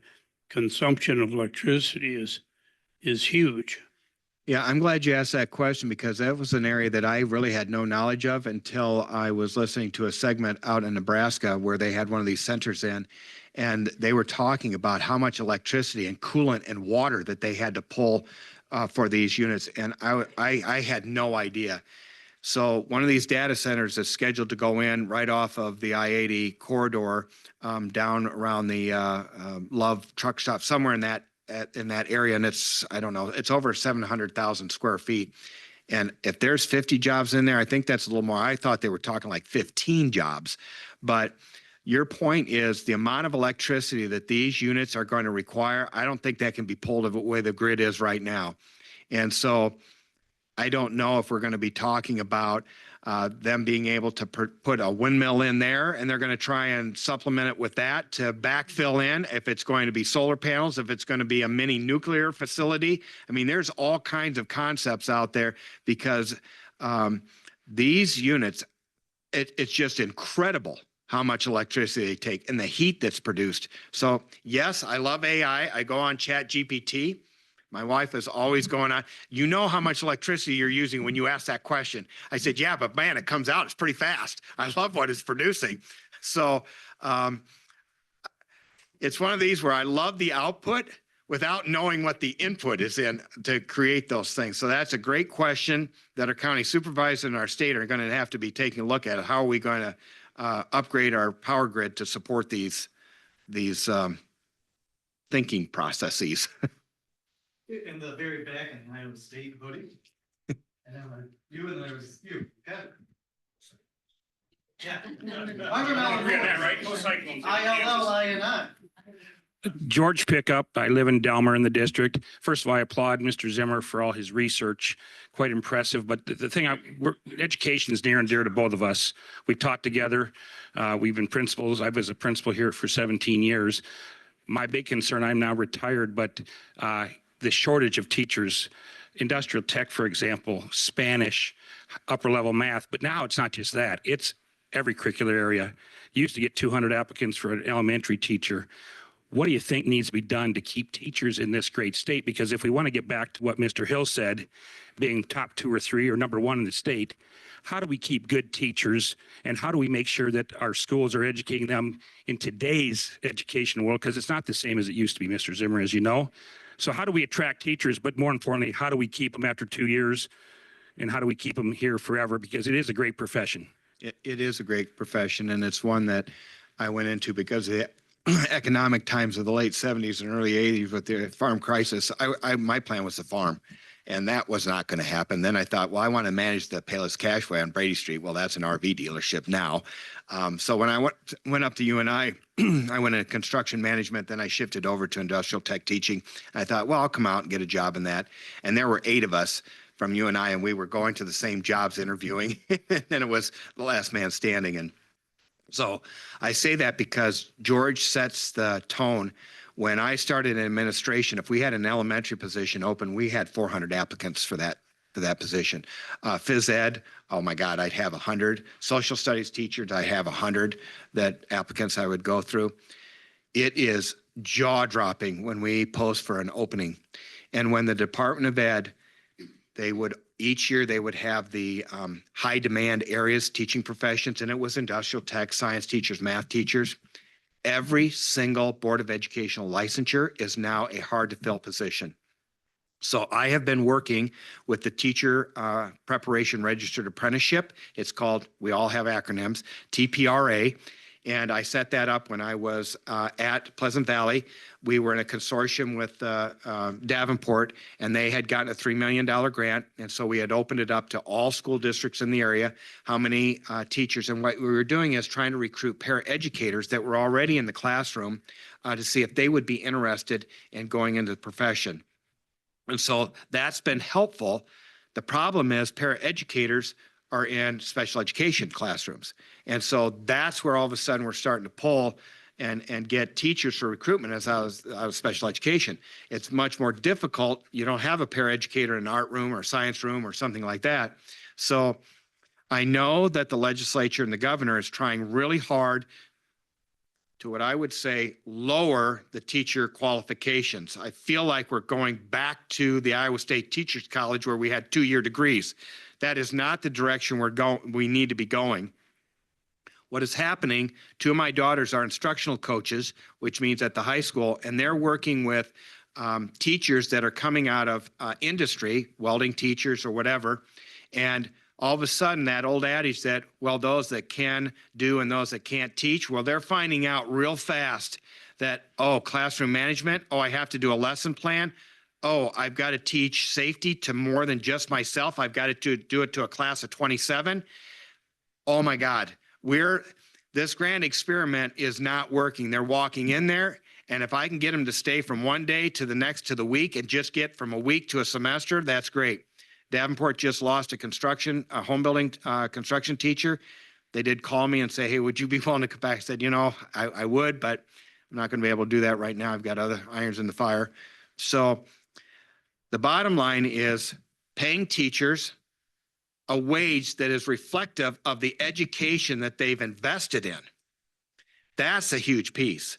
consumption of electricity is huge. Yeah, I'm glad you asked that question, because that was an area that I really had no knowledge of until I was listening to a segment out in Nebraska where they had one of these centers in, and they were talking about how much electricity and coolant and water that they had to pull for these units. And I had no idea. So one of these data centers is scheduled to go in right off of the I-80 corridor down around the Love truck stop, somewhere in that area. And it's, I don't know, it's over 700,000 square feet. And if there's 50 jobs in there, I think that's a little more. I thought they were talking like 15 jobs. But your point is the amount of electricity that these units are going to require, I don't think that can be pulled the way the grid is right now. And so I don't know if we're going to be talking about them being able to put a windmill in there, and they're going to try and supplement it with that to backfill in, if it's going to be solar panels, if it's going to be a mini nuclear facility. I mean, there's all kinds of concepts out there because these units, it's just incredible how much electricity they take and the heat that's produced. So yes, I love AI. I go on ChatGPT. My wife is always going on, you know how much electricity you're using when you ask that question. I said, yeah, but man, it comes out, it's pretty fast. I love what it's producing. So it's one of these where I love the output without knowing what the input is in to create those things. So that's a great question that our county supervisor and our state are going to have to be taking a look at. How are we going to upgrade our power grid to support these thinking processes? In the very back in Iowa State hoodie. And then you, and there was you, Kevin. Yeah. ILLINI. George Pickup. I live in Delmer in the district. First of all, I applaud Mr. Zimmer for all his research. Quite impressive. But the thing, education is near and dear to both of us. We taught together. We've been principals. I was a principal here for 17 years. My big concern, I'm now retired, but the shortage of teachers, industrial tech, for example, Spanish, upper level math. But now it's not just that. It's every curricular area. You used to get 200 applicants for an elementary teacher. What do you think needs to be done to keep teachers in this great state? Because if we want to get back to what Mr. Hill said, being top 2 or 3 or number 1 in the state, how do we keep good teachers and how do we make sure that our schools are educating them in today's education world? Because it's not the same as it used to be, Mr. Zimmer, as you know. So how do we attract teachers? But more importantly, how do we keep them after 2 years? And how do we keep them here forever? Because it is a great profession. It is a great profession, and it's one that I went into because of the economic times of the late 70s and early 80s with the farm crisis. My plan was to farm, and that was not going to happen. Then I thought, well, I want to manage the Payless Cashway on Brady Street. Well, that's an RV dealership now. So when I went up to UNI, I went into construction management. Then I shifted over to industrial tech teaching. I thought, well, I'll come out and get a job in that. And there were 8 of us from UNI, and we were going to the same jobs interviewing. And it was the last man standing. And so I say that because George sets the tone. When I started in administration, if we had an elementary position open, we had 400 applicants for that position. Phys ed, oh my God, I'd have 100. Social studies teachers, I have 100 that applicants I would go through. It is jaw-dropping when we post for an opening. And when the Department of Ed, each year they would have the high demand areas, teaching professions, and it was industrial tech, science teachers, math teachers. Every single Board of Educational licensure is now a hard to fill position. So I have been working with the Teacher Preparation Registered Apprenticeship. It's called, we all have acronyms, TPRA. And I set that up when I was at Pleasant Valley. We were in a consortium with Davenport, and they had gotten a $3 million grant. And so we had opened it up to all school districts in the area, how many teachers. And what we were doing is trying to recruit paraeducators that were already in the classroom to see if they would be interested in going into the profession. And so that's been helpful. The problem is paraeducators are in special education classrooms. And so that's where all of a sudden we're starting to pull and get teachers for recruitment as out of special education. It's much more difficult. You don't have a paraeducator in an art room or science room or something like that. So I know that the legislature and the governor is trying really hard to, what I would say, lower the teacher qualifications. I feel like we're going back to the Iowa State Teachers College where we had 2-year degrees. That is not the direction we need to be going. What is happening, 2 of my daughters are instructional coaches, which means at the high school, and they're working with teachers that are coming out of industry, welding teachers or whatever. And all of a sudden, that old adage that, well, those that can do and those that can't teach, well, they're finding out real fast that, oh, classroom management, oh, I have to do a lesson plan. Oh, I've got to teach safety to more than just myself. I've got to do it to a class of 27. Oh my God, this grand experiment is not working. They're walking in there, and if I can get them to stay from one day to the next to the week and just get from a week to a semester, that's great. Davenport just lost a home building, construction teacher. They did call me and say, hey, would you be willing to come back? I said, I would, but I'm not going to be able to do that right now. I've got other irons in the fire. So the bottom line is paying teachers a wage that is reflective of the education that they've invested in. That's a huge piece.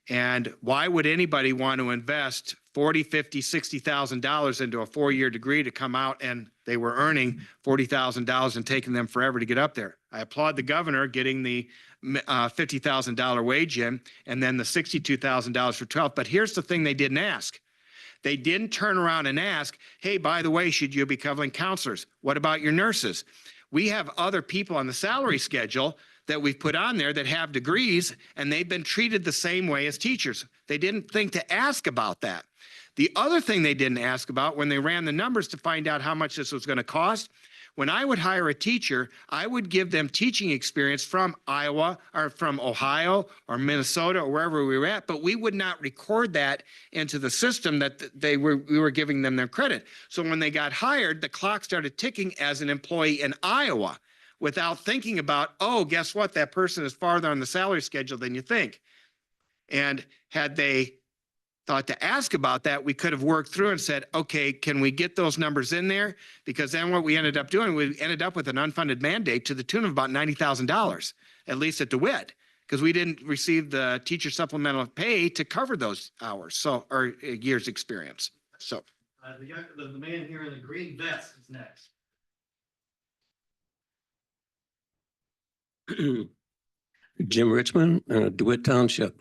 And why would anybody want to invest $40,000, $50,000, $60,000 into a 4-year degree to come out and they were earning $40,000 and taking them forever to get up there? I applaud the governor getting the $50,000 wage in and then the $62,000 for 12. But here's the thing they didn't ask. They didn't turn around and ask, hey, by the way, should you be covering counselors? What about your nurses? We have other people on the salary schedule that we've put on there that have degrees and they've been treated the same way as teachers. They didn't think to ask about that. The other thing they didn't ask about when they ran the numbers to find out how much this was going to cost, when I would hire a teacher, I would give them teaching experience from Iowa or from Ohio or Minnesota or wherever we were at, but we would not record that into the system that we were giving them their credit. So when they got hired, the clock started ticking as an employee in Iowa without thinking about, oh, guess what? That person is farther on the salary schedule than you think. And had they thought to ask about that, we could have worked through and said, okay, can we get those numbers in there? Because then what we ended up doing, we ended up with an unfunded mandate to the tune of about $90,000, at least at DeWitt, because we didn't receive the teacher supplemental pay to cover those hours, or years experience. So. The man here in the green vest is next. Jim Richmond, DeWitt Township.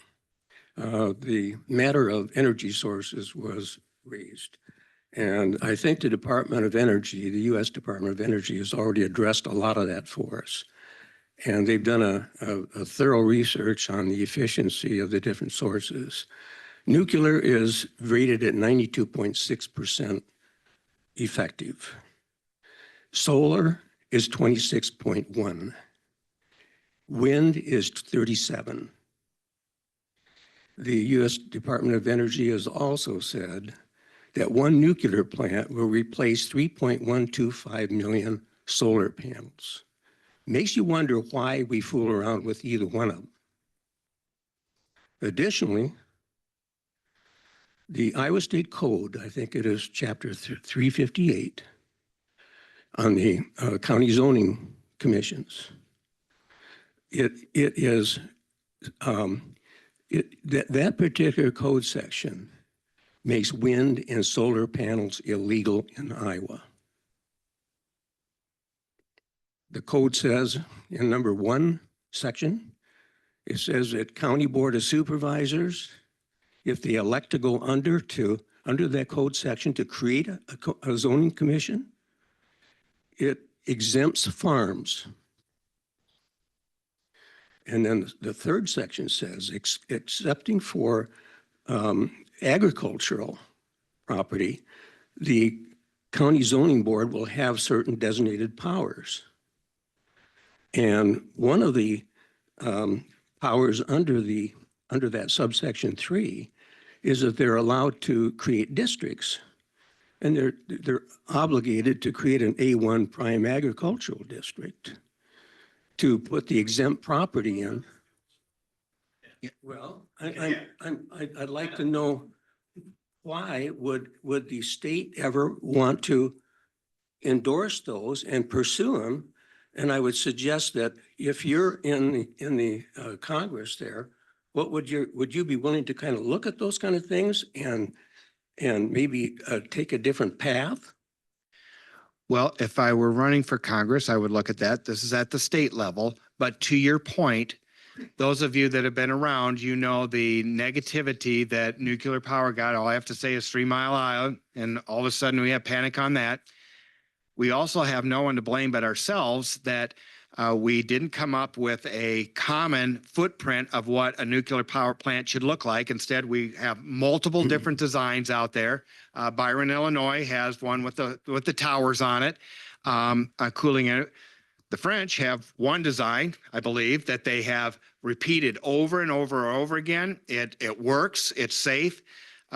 The matter of energy sources was raised. And I think the Department of Energy, the U.S. Department of Energy, has already addressed a lot of that for us. And they've done a thorough research on the efficiency of the different sources. Nuclear is rated at 92.6% effective. Solar is 26.1. Wind is 37. The U.S. Department of Energy has also said that one nuclear plant will replace 3.125 million solar panels. Makes you wonder why we fool around with either one of them. Additionally, the Iowa State Code, I think it is chapter 358 on the county zoning commissions. That particular code section makes wind and solar panels illegal in Iowa. The code says in number 1 section, it says that county board of supervisors, if they elect to go under that code section to create a zoning commission, it exempts farms. And then the 3rd section says, excepting for agricultural property, the county zoning board will have certain designated powers. And one of the powers under that subsection 3 is that they're allowed to create districts. And they're obligated to create an A1 prime agricultural district to put the exempt property in. Well, I'd like to know, why would the state ever want to endorse those and pursue them? And I would suggest that if you're in the Congress there, would you be willing to kind of look at those kind of things and maybe take a different path? Well, if I were running for Congress, I would look at that. This is at the state level. But to your point, those of you that have been around, you know the negativity that nuclear power got. All I have to say is 3 Mile Island, and all of a sudden we have panic on that. We also have no one to blame but ourselves that we didn't come up with a common footprint of what a nuclear power plant should look like. Instead, we have multiple different designs out there. Byron, Illinois has one with the towers on it, cooling it. The French have one design, I believe, that they have repeated over and over and over again. It works. It's safe.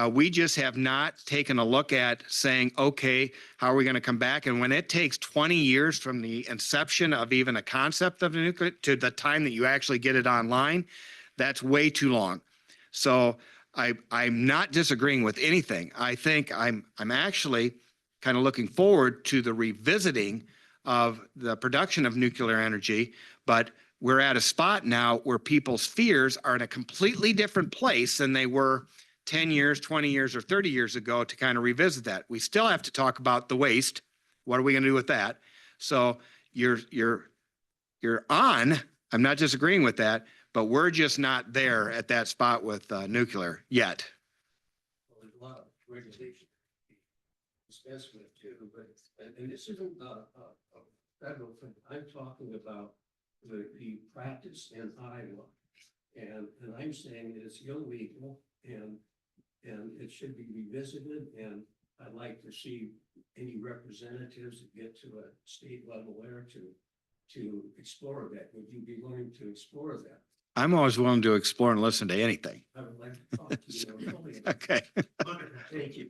We just have not taken a look at saying, okay, how are we going to come back? And when it takes 20 years from the inception of even a concept of a nuclear to the time that you actually get it online, that's way too long. So I'm not disagreeing with anything. I think I'm actually kind of looking forward to the revisiting of the production of nuclear energy, but we're at a spot now where people's fears are in a completely different place than they were 10 years, 20 years, or 30 years ago to kind of revisit that. We still have to talk about the waste. What are we going to do with that? So you're on, I'm not disagreeing with that, but we're just not there at that spot with nuclear yet. Well, there's a lot of regulation discussed with too, but, and this isn't a federal thing. I'm talking about the practice in Iowa. And I'm saying it's illegal and it should be revisited. And I'd like to see any representatives that get to a state level there to explore that. Would you be willing to explore that? I'm always willing to explore and listen to anything. I would like to talk to you. Okay. Thank you.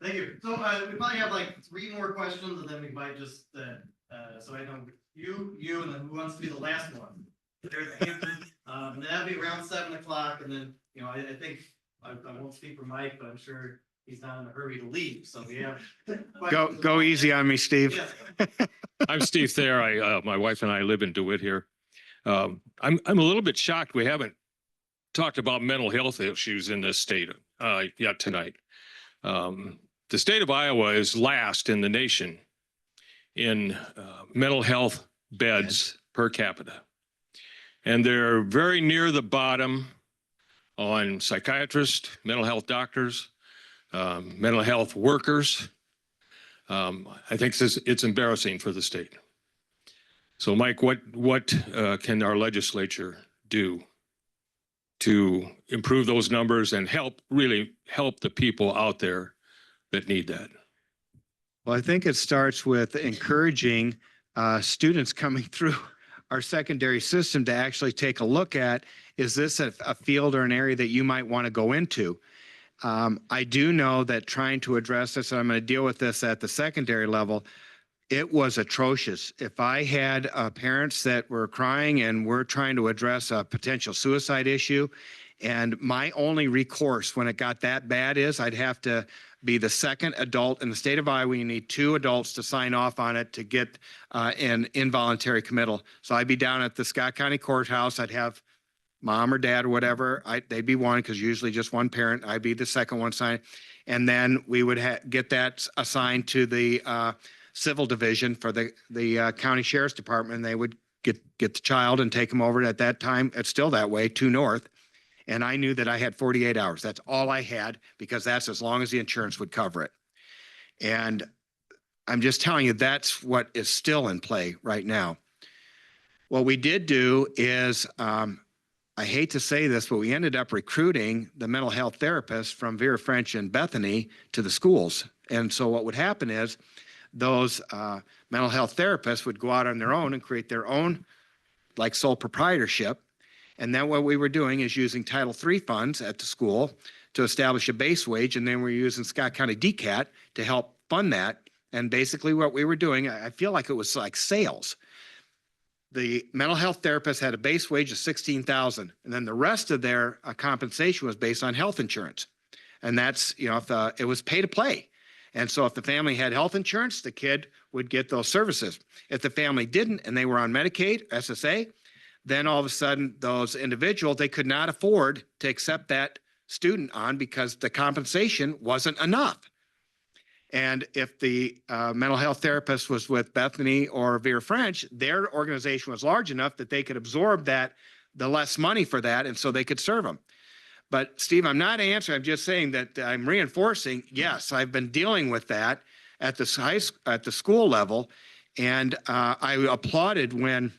Thank you. So we probably have like 3 more questions and then we might just, so I know you and then who wants to be the last one? There's Andrew. And then that'll be around 7 o'clock and then, you know, I think, I won't speak for Mike, but I'm sure he's not in a hurry to leave. So we have. Go easy on me, Steve. Yes. I'm Steve Thayer. My wife and I live in DeWitt here. I'm a little bit shocked. We haven't talked about mental health issues in this state yet tonight. The state of Iowa is last in the nation in mental health beds per capita. And they're very near the bottom on psychiatrists, mental health doctors, mental health workers. I think it's embarrassing for the state. So Mike, what can our legislature do to improve those numbers and really help the people out there that need that? Well, I think it starts with encouraging students coming through our secondary system to actually take a look at, is this a field or an area that you might want to go into? I do know that trying to address this, and I'm going to deal with this at the secondary level, it was atrocious. If I had parents that were crying and we're trying to address a potential suicide issue, and my only recourse when it got that bad is I'd have to be the second adult in the state of Iowa. You need 2 adults to sign off on it to get an involuntary committal. So I'd be down at the Scott County Courthouse. I'd have mom or dad or whatever. They'd be one because usually just one parent. I'd be the second one signed. And then we would get that assigned to the civil division for the county sheriff's department. And they would get the child and take them over. At that time, it's still that way, to North. And I knew that I had 48 hours. That's all I had because that's as long as the insurance would cover it. And I'm just telling you, that's what is still in play right now. What we did do is, I hate to say this, but we ended up recruiting the mental health therapists from Vera French and Bethany to the schools. And so what would happen is those mental health therapists would go out on their own and create their own like sole proprietorship. And then what we were doing is using Title III funds at the school to establish a base wage. And then we're using Scott County DCAT to help fund that. And basically what we were doing, I feel like it was like sales. The mental health therapist had a base wage of $16,000. And then the rest of their compensation was based on health insurance. And that's, you know, if it was pay to play. And so if the family had health insurance, the kid would get those services. If the family didn't and they were on Medicaid, SSA, then all of a sudden those individuals, they could not afford to accept that student on because the compensation wasn't enough. And if the mental health therapist was with Bethany or Vera French, their organization was large enough that they could absorb the less money for that, and so they could serve them. But Steve, I'm not answering, I'm just saying that I'm reinforcing, yes, I've been dealing with that at the school level. And I applauded when,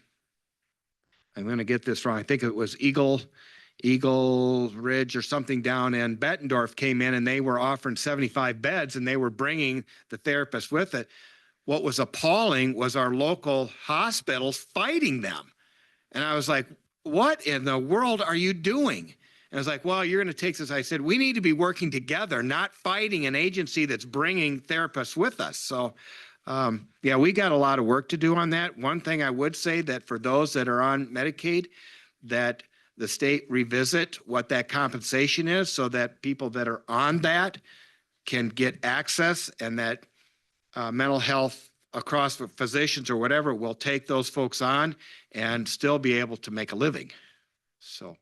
I'm going to get this wrong, I think it was Eagle Ridge or something down in Bettendorf came in and they were offering 75 beds and they were bringing the therapist with it. What was appalling was our local hospitals fighting them. And I was like, what in the world are you doing? And it's like, well, you're going to take this. I said, we need to be working together, not fighting an agency that's bringing therapists with us. So, yeah, we got a lot of work to do on that. One thing I would say that for those that are on Medicaid, that the state revisit what that compensation is so that people that are on that can get access, and that mental health across the physicians or whatever will take those folks on and still be able to make a living. So.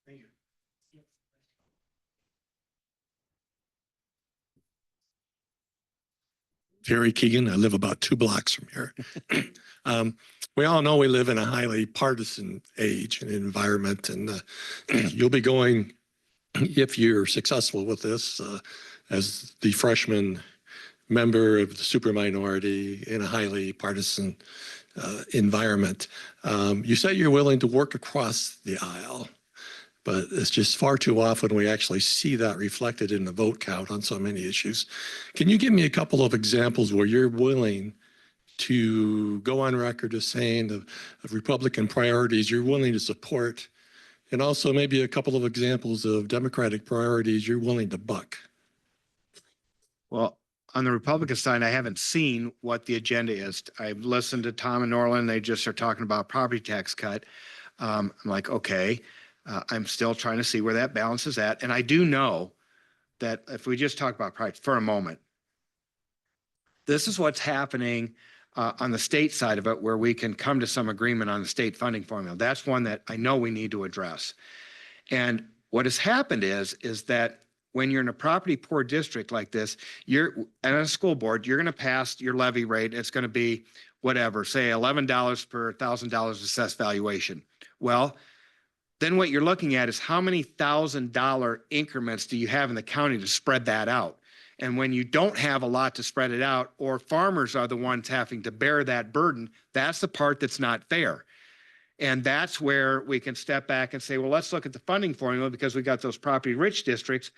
Thank you. Terry Keegan. I live about 2 blocks from here. We all know we live in a highly partisan age and environment, and you'll be going, if you're successful with this, as the freshman member of the super minority in a highly partisan environment. You say you're willing to work across the aisle, but it's just far too often we actually see that reflected in the vote count on so many issues. Can you give me a couple of examples where you're willing to go on record as saying of Republican priorities you're willing to support, and also maybe a couple of examples of Democratic priorities you're willing to buck? Well, on the Republican side, I haven't seen what the agenda is. I've listened to Tom and Norland. They just are talking about property tax cut. I'm like, okay, I'm still trying to see where that balance is at. And I do know that if we just talk about price for a moment, this is what's happening on the state side of it, where we can come to some agreement on the state funding formula. That's one that I know we need to address. And what has happened is that when you're in a property poor district like this, you're at a school board, you're going to pass your levy rate. It's going to be whatever, say $11 per $1,000 assessed valuation. Well, then what you're looking at is how many $1,000 increments do you have in the county to spread that out? And when you don't have a lot to spread it out, or farmers are the ones having to bear that burden, that's the part that's not fair. And that's where we can step back and say, well, let's look at the funding formula, because we got those property rich districts.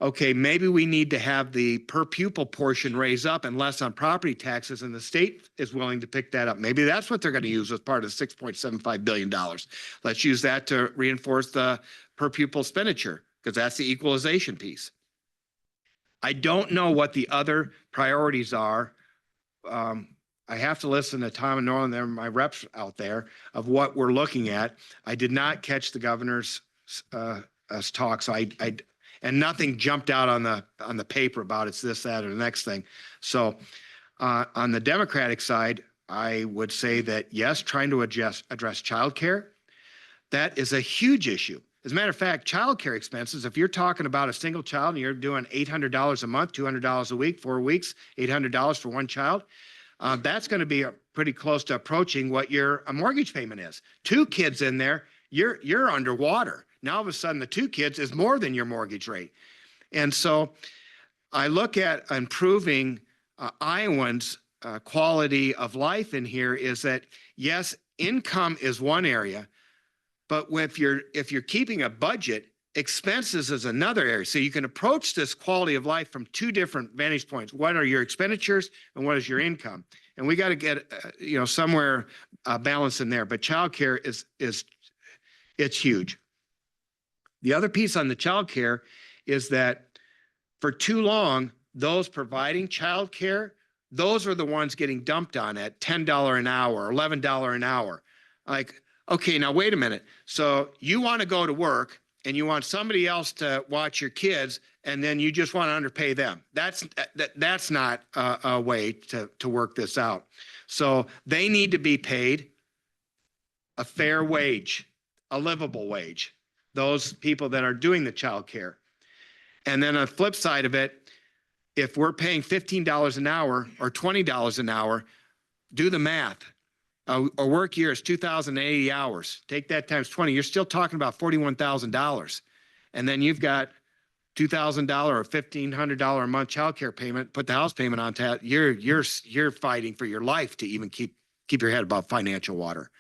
Okay, maybe we need to have the per pupil portion raise up and less on property taxes, and the state is willing to pick that up. Maybe that's what they're going to use as part of the $6.75 billion. Let's use that to reinforce the per pupil expenditure, because that's the equalization piece. I don't know what the other priorities are. I have to listen to Tom and Norland, they're my reps out there, of what we're looking at. I did not catch the governor's talk, so and nothing jumped out on the paper about it's this, that, or the next thing. So on the Democratic side, I would say that yes, trying to address childcare, that is a huge issue. As a matter of fact, childcare expenses, if you're talking about a single child and you're doing $800 a month, $200 a week, 4 weeks, $800 for one child, that's going to be pretty close to approaching what your mortgage payment is. 2 kids in there, you're underwater. Now all of a sudden the 2 kids is more than your mortgage rate. And so I look at improving Iowans' quality of life in here is that, yes, income is one area, but if you're keeping a budget, expenses is another area. So you can approach this quality of life from 2 different vantage points. What are your expenditures and what is your income? And we got to get somewhere balance in there. But childcare it's huge. The other piece on the childcare is that for too long, those providing childcare, those are the ones getting dumped on at $10 an hour, $11 an hour. Like, okay, now wait a minute. So you want to go to work and you want somebody else to watch your kids, and then you just want to underpay them. That's not a way to work this out. So they need to be paid a fair wage, a livable wage, those people that are doing the childcare. And then on the flip side of it, if we're paying $15 an hour or $20 an hour, do the math. A work year is 2,080 hours. Take that times 20. You're still talking about $41,000. And then you've got $2,000 or $1,500 a month childcare payment. Put the house payment on that. You're fighting for your life to even keep your head above financial water.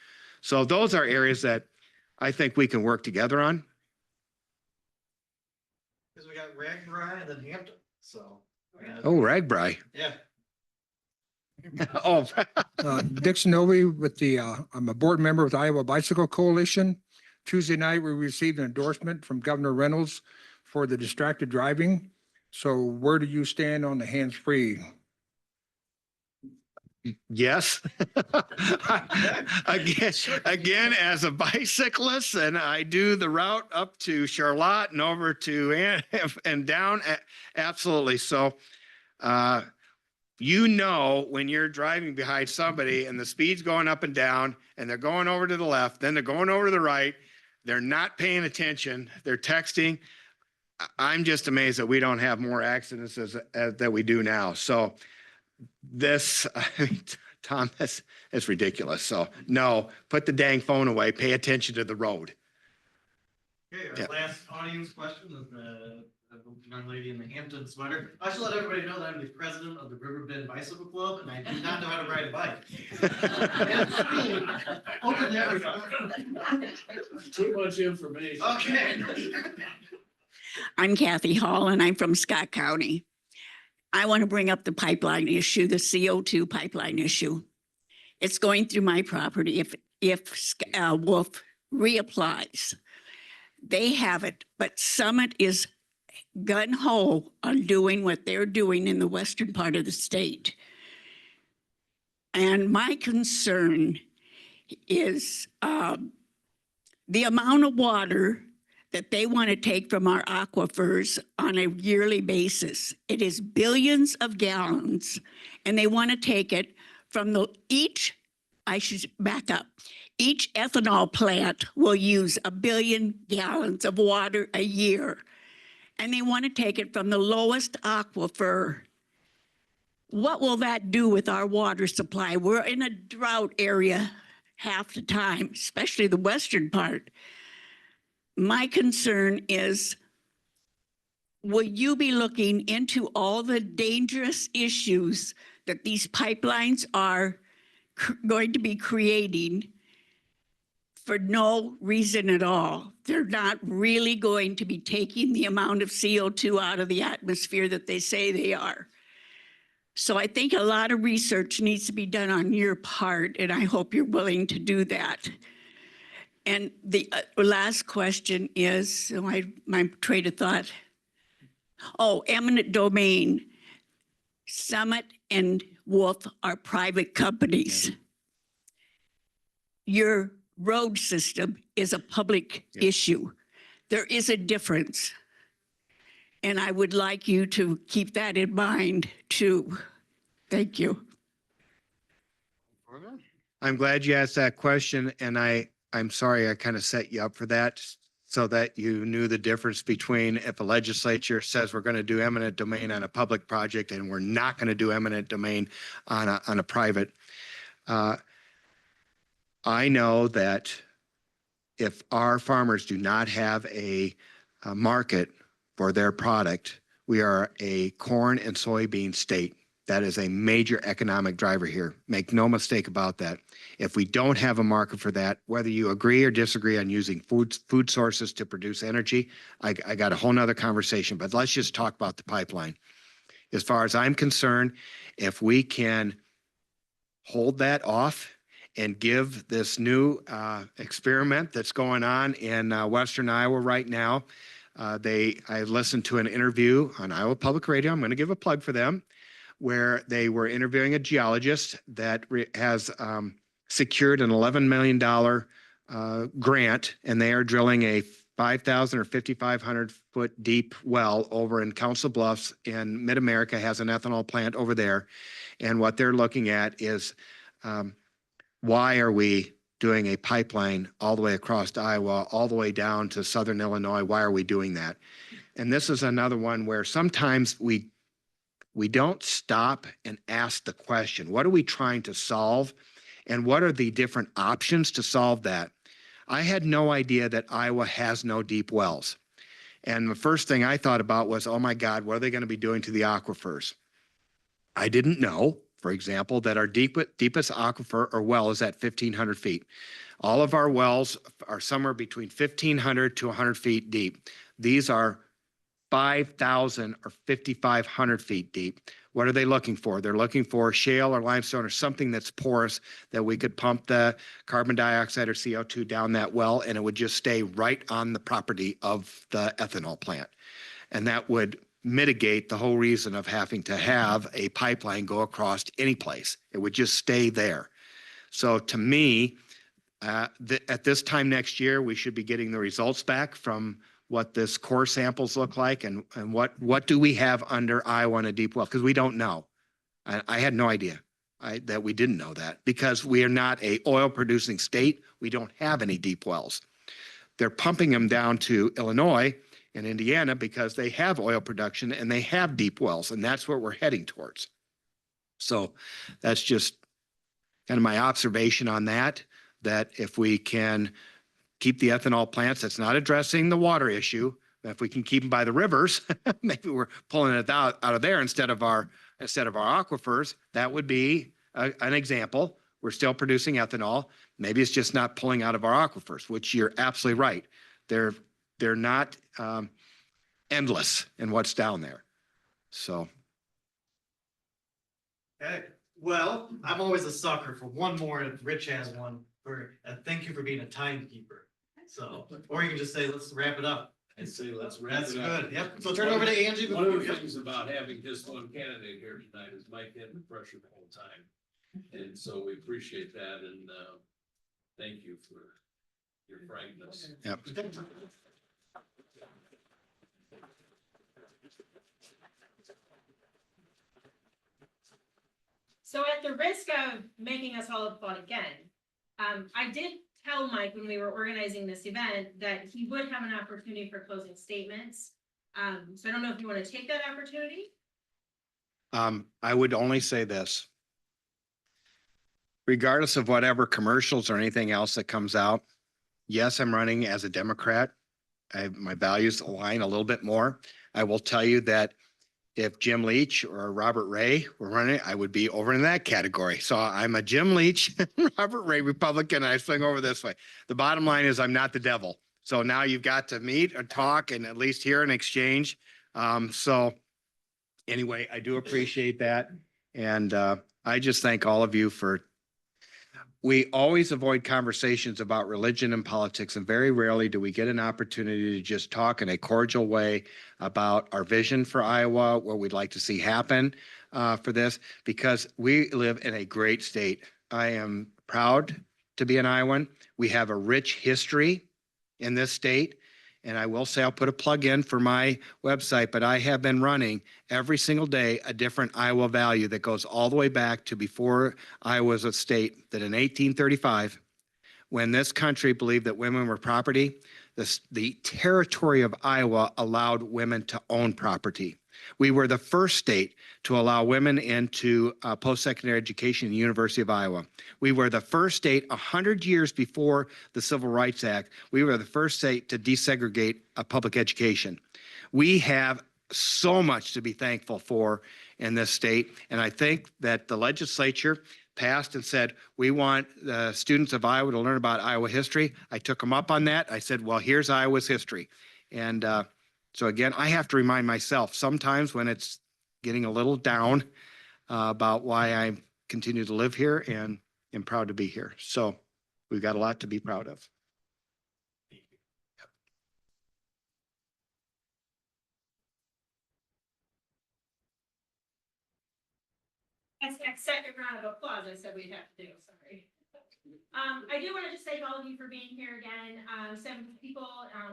So those are areas that I think we can work together on. Because we got Ragbri and then Hampton, so. Oh, Ragbri. Yeah. Oh. Dick Snowy with I'm a board member with Iowa Bicycle Coalition. Tuesday night, we received an endorsement from Governor Reynolds for the distracted driving. So where do you stand on the hands-free? Yes. Again, as a bicyclist, and I do the route up to Charlotte and over to and down, absolutely. So, when you're driving behind somebody and the speed's going up and down and they're going over to the left, then they're going over to the right, they're not paying attention, they're texting. I'm just amazed that we don't have more accidents that we do now. So this, Tom, that's ridiculous. So no, put the dang phone away, pay attention to the road. Okay, Yeah. our last audience question is the young lady in the Hampton sweater. I should let everybody know that I'm the president of the Riverbend Bicycle Club and I do not know how to ride a bike. Over there. Too much information. Okay. I'm Kathy Hall and I'm from Scott County. I want to bring up the pipeline issue, the CO2 pipeline issue. It's going through my property. If Wolf reapplies, they have it, but Summit is gun ho on doing what they're doing in the western part of the state. And my concern is the amount of water that they want to take from our aquifers on a yearly basis. It is billions of gallons, and they want to take it from I should back up. Each ethanol plant will use 1 billion gallons of water a year, and they want to take it from the lowest aquifer. What will that do with our water supply? We're in a drought area half the time, especially the western part. My concern is, will you be looking into all the dangerous issues that these pipelines are going to be creating for no reason at all? They're not really going to be taking the amount of CO2 out of the atmosphere that they say they are. So I think a lot of research needs to be done on your part, and I hope you're willing to do that. And the last question is, my train of thought. Oh, eminent domain. Summit and Wolf are private companies. Your road system is a public issue. There is a difference. And I would like you to keep that in mind too. Thank you. I'm glad you asked that question, and I'm sorry I kind of set you up for that so that you knew the difference between if a legislature says we're going to do eminent domain on a public project and we're not going to do eminent domain on a private. I know that if our farmers do not have a market for their product, we are a corn and soybean state. That is a major economic driver here. Make no mistake about that. If we don't have a market for that, whether you agree or disagree on using food sources to produce energy, I got a whole nother conversation, but let's just talk about the pipeline. As far as I'm concerned, if we can hold that off and give this new experiment that's going on in Western Iowa right now, I listened to an interview on Iowa Public Radio. I'm going to give a plug for them, where they were interviewing a geologist that has secured an $11 million grant, and they are drilling a 5,000 or 5,500 foot deep well over in Council Bluffs in Mid-America, has an ethanol plant over there. And what they're looking at is why are we doing a pipeline all the way across Iowa, all the way down to Southern Illinois? Why are we doing that? And this is another one where sometimes we don't stop and ask the question, what are we trying to solve? And what are the different options to solve that? I had no idea that Iowa has no deep wells. And the first thing I thought about was, oh my God, what are they going to be doing to the aquifers? I didn't know, for example, that our deepest aquifer or well is at 1,500 feet. All of our wells are somewhere between 1,500 to 100 feet deep. These are 5,000 or 5,500 feet deep. What are they looking for? They're looking for shale or limestone or something that's porous that we could pump the carbon dioxide or CO2 down that well, and it would just stay right on the property of the ethanol plant. And that would mitigate the whole reason of having to have a pipeline go across any place. It would just stay there. So to me, at this time next year, we should be getting the results back from what this core samples look like and what do we have under Iowa on a deep well? Because we don't know. I had no idea that we didn't know that because we are not a oil producing state. We don't have any deep wells. They're pumping them down to Illinois and Indiana because they have oil production and they have deep wells, and that's where we're heading towards. So that's just kind of my observation on that, that if we can keep the ethanol plants, that's not addressing the water issue. If we can keep them by the rivers, maybe we're pulling it out of there instead of our aquifers. That would be an example. We're still producing ethanol. Maybe it's just not pulling out of our aquifers, which you're absolutely right. They're not endless in what's down there. So. Okay, well, I'm always a sucker for one more, and Rich has one for, thank you for being a timekeeper. So, or you can just say, let's wrap it up. I say, let's wrap That's it up. good, yep. So turn it over to Angie. One of the things about having just one candidate here tonight is Mike had the pressure the whole time. And so we appreciate that and, thank you for your frankness. Yep. So at the risk of making us all applaud again, I did tell Mike when we were organizing this event that he would have an opportunity for closing statements. So I don't know if you want to take that opportunity. I would only say this. Regardless of whatever commercials or anything else that comes out, yes, I'm running as a Democrat. My values align a little bit more. I will tell you that if Jim Leach or Robert Ray were running, I would be over in that category. So I'm a Jim Leach, Robert Ray Republican. I swing over this way. The bottom line is I'm not the devil. So now you've got to meet or talk and at least hear an exchange. So anyway, I do appreciate that. And I just thank all of you for, we always avoid conversations about religion and politics, and very rarely do we get an opportunity to just talk in a cordial way about our vision for Iowa, what we'd like to see happen for this, because we live in a great state. I am proud to be an Iowan. We have a rich history in this state. And I will say, I'll put a plug in for my website, but I have been running every single day a different Iowa value that goes all the way back to before Iowa was a state, that in 1835, when this country believed that women were property, the territory of Iowa allowed women to own property. We were the first state to allow women into post-secondary education in the University of Iowa. We were the first state 100 years before the Civil Rights Act. We were the first state to desegregate public education. We have so much to be thankful for in this state. And I think that the legislature passed and said, we want the students of Iowa to learn about Iowa history. I took them up on that. I said, well, here's Iowa's history. And so again, I have to remind myself sometimes when it's getting a little down about why I continue to live here and am proud to be here. So we've got a lot to be proud of. I second round of applause, I said we'd have to do, sorry. I do want to just thank all of you for being here again. 7 people,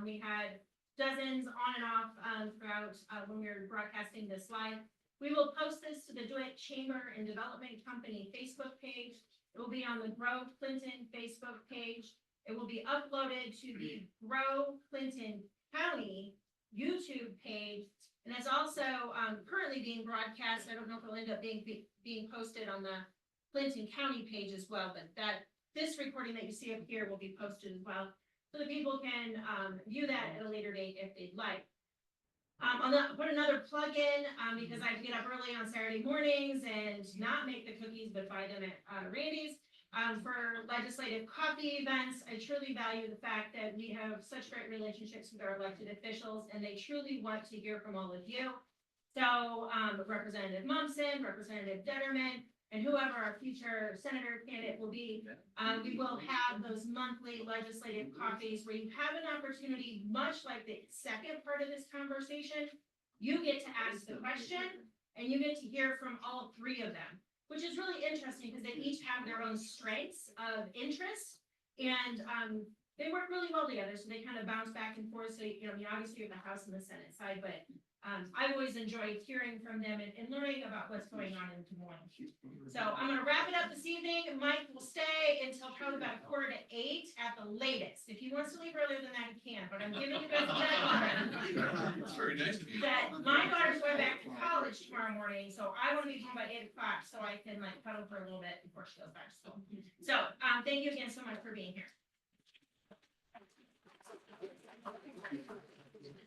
we had dozens on and off throughout when we were broadcasting this live. We will post this to the DeWitt Chamber and Development Company Facebook page. It will be on the Grow Clinton Facebook page. It will be uploaded to the Grow Clinton County YouTube page. And it's also currently being broadcast. I don't know if it'll end up being posted on the Clinton County page as well, but this recording that you see up here will be posted as well. So that people can view that at a later date if they'd like. I'll put another plug in because I get up early on Saturday mornings and not make the cookies, but buy them at Randy's. For legislative coffee events, I truly value the fact that we have such great relationships with our elected officials and they truly want to hear from all of you. So Representative Munson, Representative Detterman, and whoever our future senator candidate will be, we will have those monthly legislative coffees where you have an opportunity, much like the second part of this conversation, you get to ask the question and you get to hear from all three of them, which is really interesting because they each have their own strengths of interest and they work really well together. So they kind of bounce back and forth. So, you know, obviously you have the House and the Senate side, but I've always enjoyed hearing from them and learning about what's going on in Des Moines. So I'm going to wrap it up this evening. Mike will stay until probably about 7:45 at the latest. If he wants to leave earlier than that, he can, but I'm giving you guys a deadline. That's very nice of you. That my daughter's going back to college tomorrow morning, so I want to be home by 8 o'clock so I can like cuddle for a little bit before she goes back to school. So thank you again so much for being here.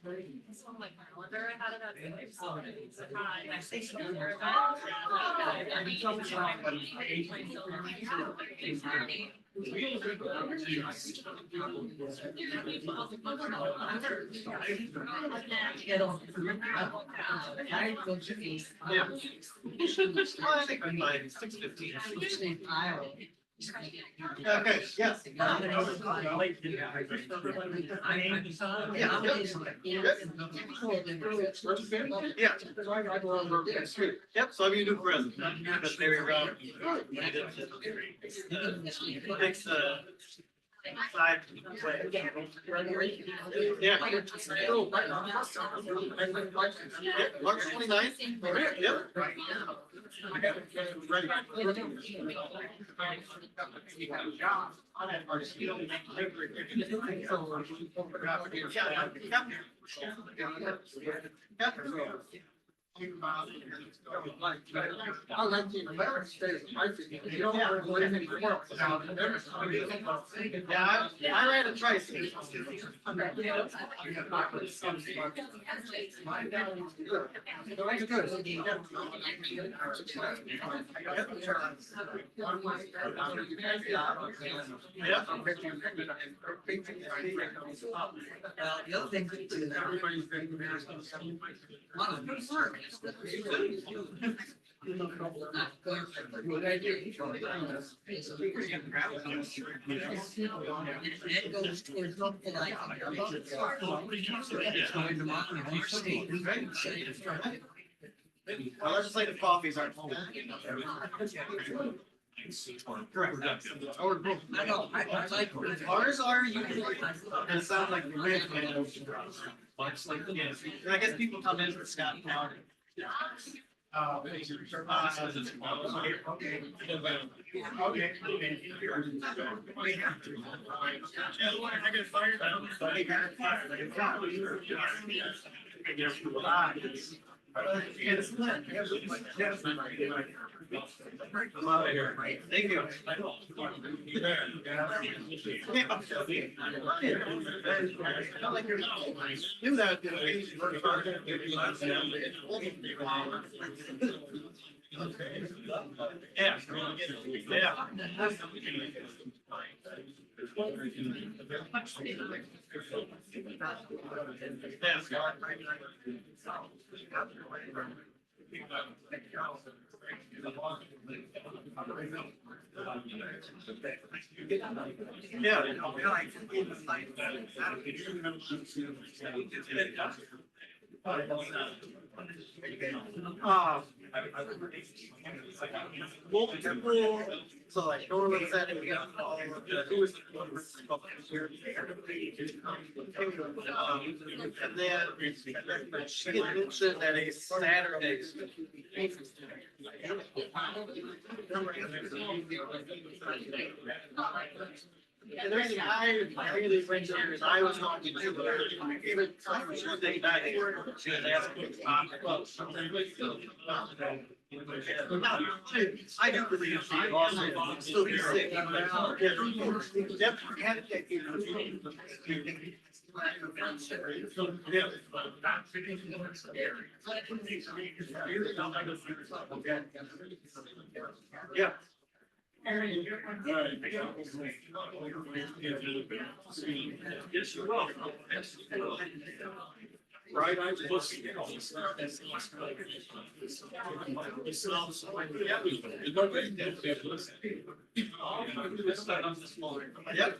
I think I'm fine, 6:15. Okay, yes. Yeah. Yep, so I'm your new president. That's Larry Round. Next, side. Yeah. March 29th. Yep. Ready. I'll let you know. You don't have to live in the world. Yeah, I ran a tricycle. The other thing is that everybody's been. Our legislative coffees aren't full. Correct. I know, I like. Ours are usually, it sounds like the red man. Much like, yes, I guess people come in for Scott County. Okay. Thank you. Do that. Yeah. Multiple, so like Norman said, we got all of the, who was and then she had mentioned that a Saturday. And the reason I really went there is I was talking to her, even Tuesday night, she was asking. I do believe she also still be sick. Yep. Yeah. Yes, you're welcome. Right, I was listening. Yep.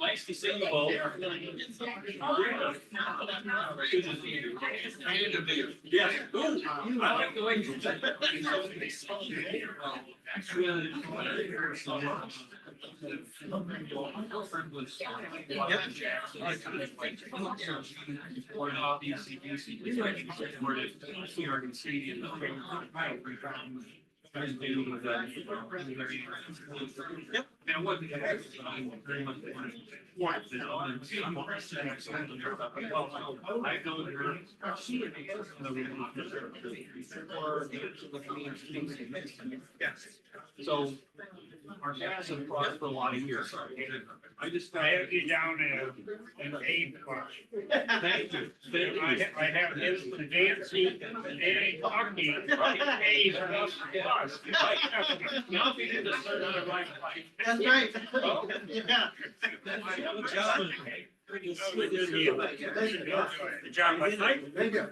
Nice to see you all. Yeah. I like the way you. Yep. And what? So our gas has cost for a lot of years. I have you down in eight. Thank you. I have instant dancing and talking. Now we can just start on the right. That's right. Oh. Yeah. Good job. Good job, my friend. Thank you.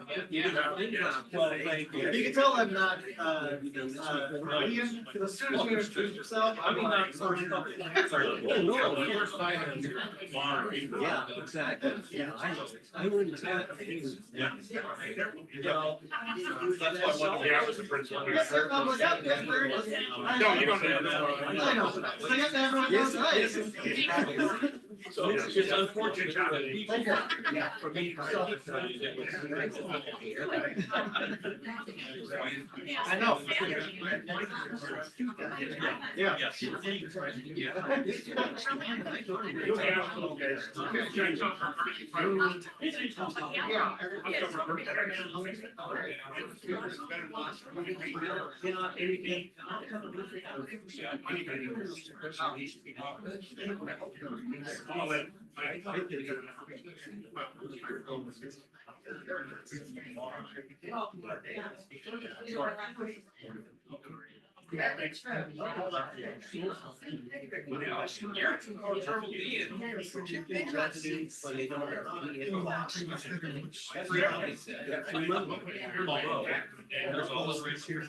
Well, thank you. You can tell I'm not, Korean, because as soon as you introduce yourself, I'm not. Yeah, exactly. Yeah, I wouldn't. Yeah. That's why I was the principal. Yes, sir. No, you don't have that. I know. I got everyone else right. So it's unfortunate that for me. I know. Yeah. There's all those rates here.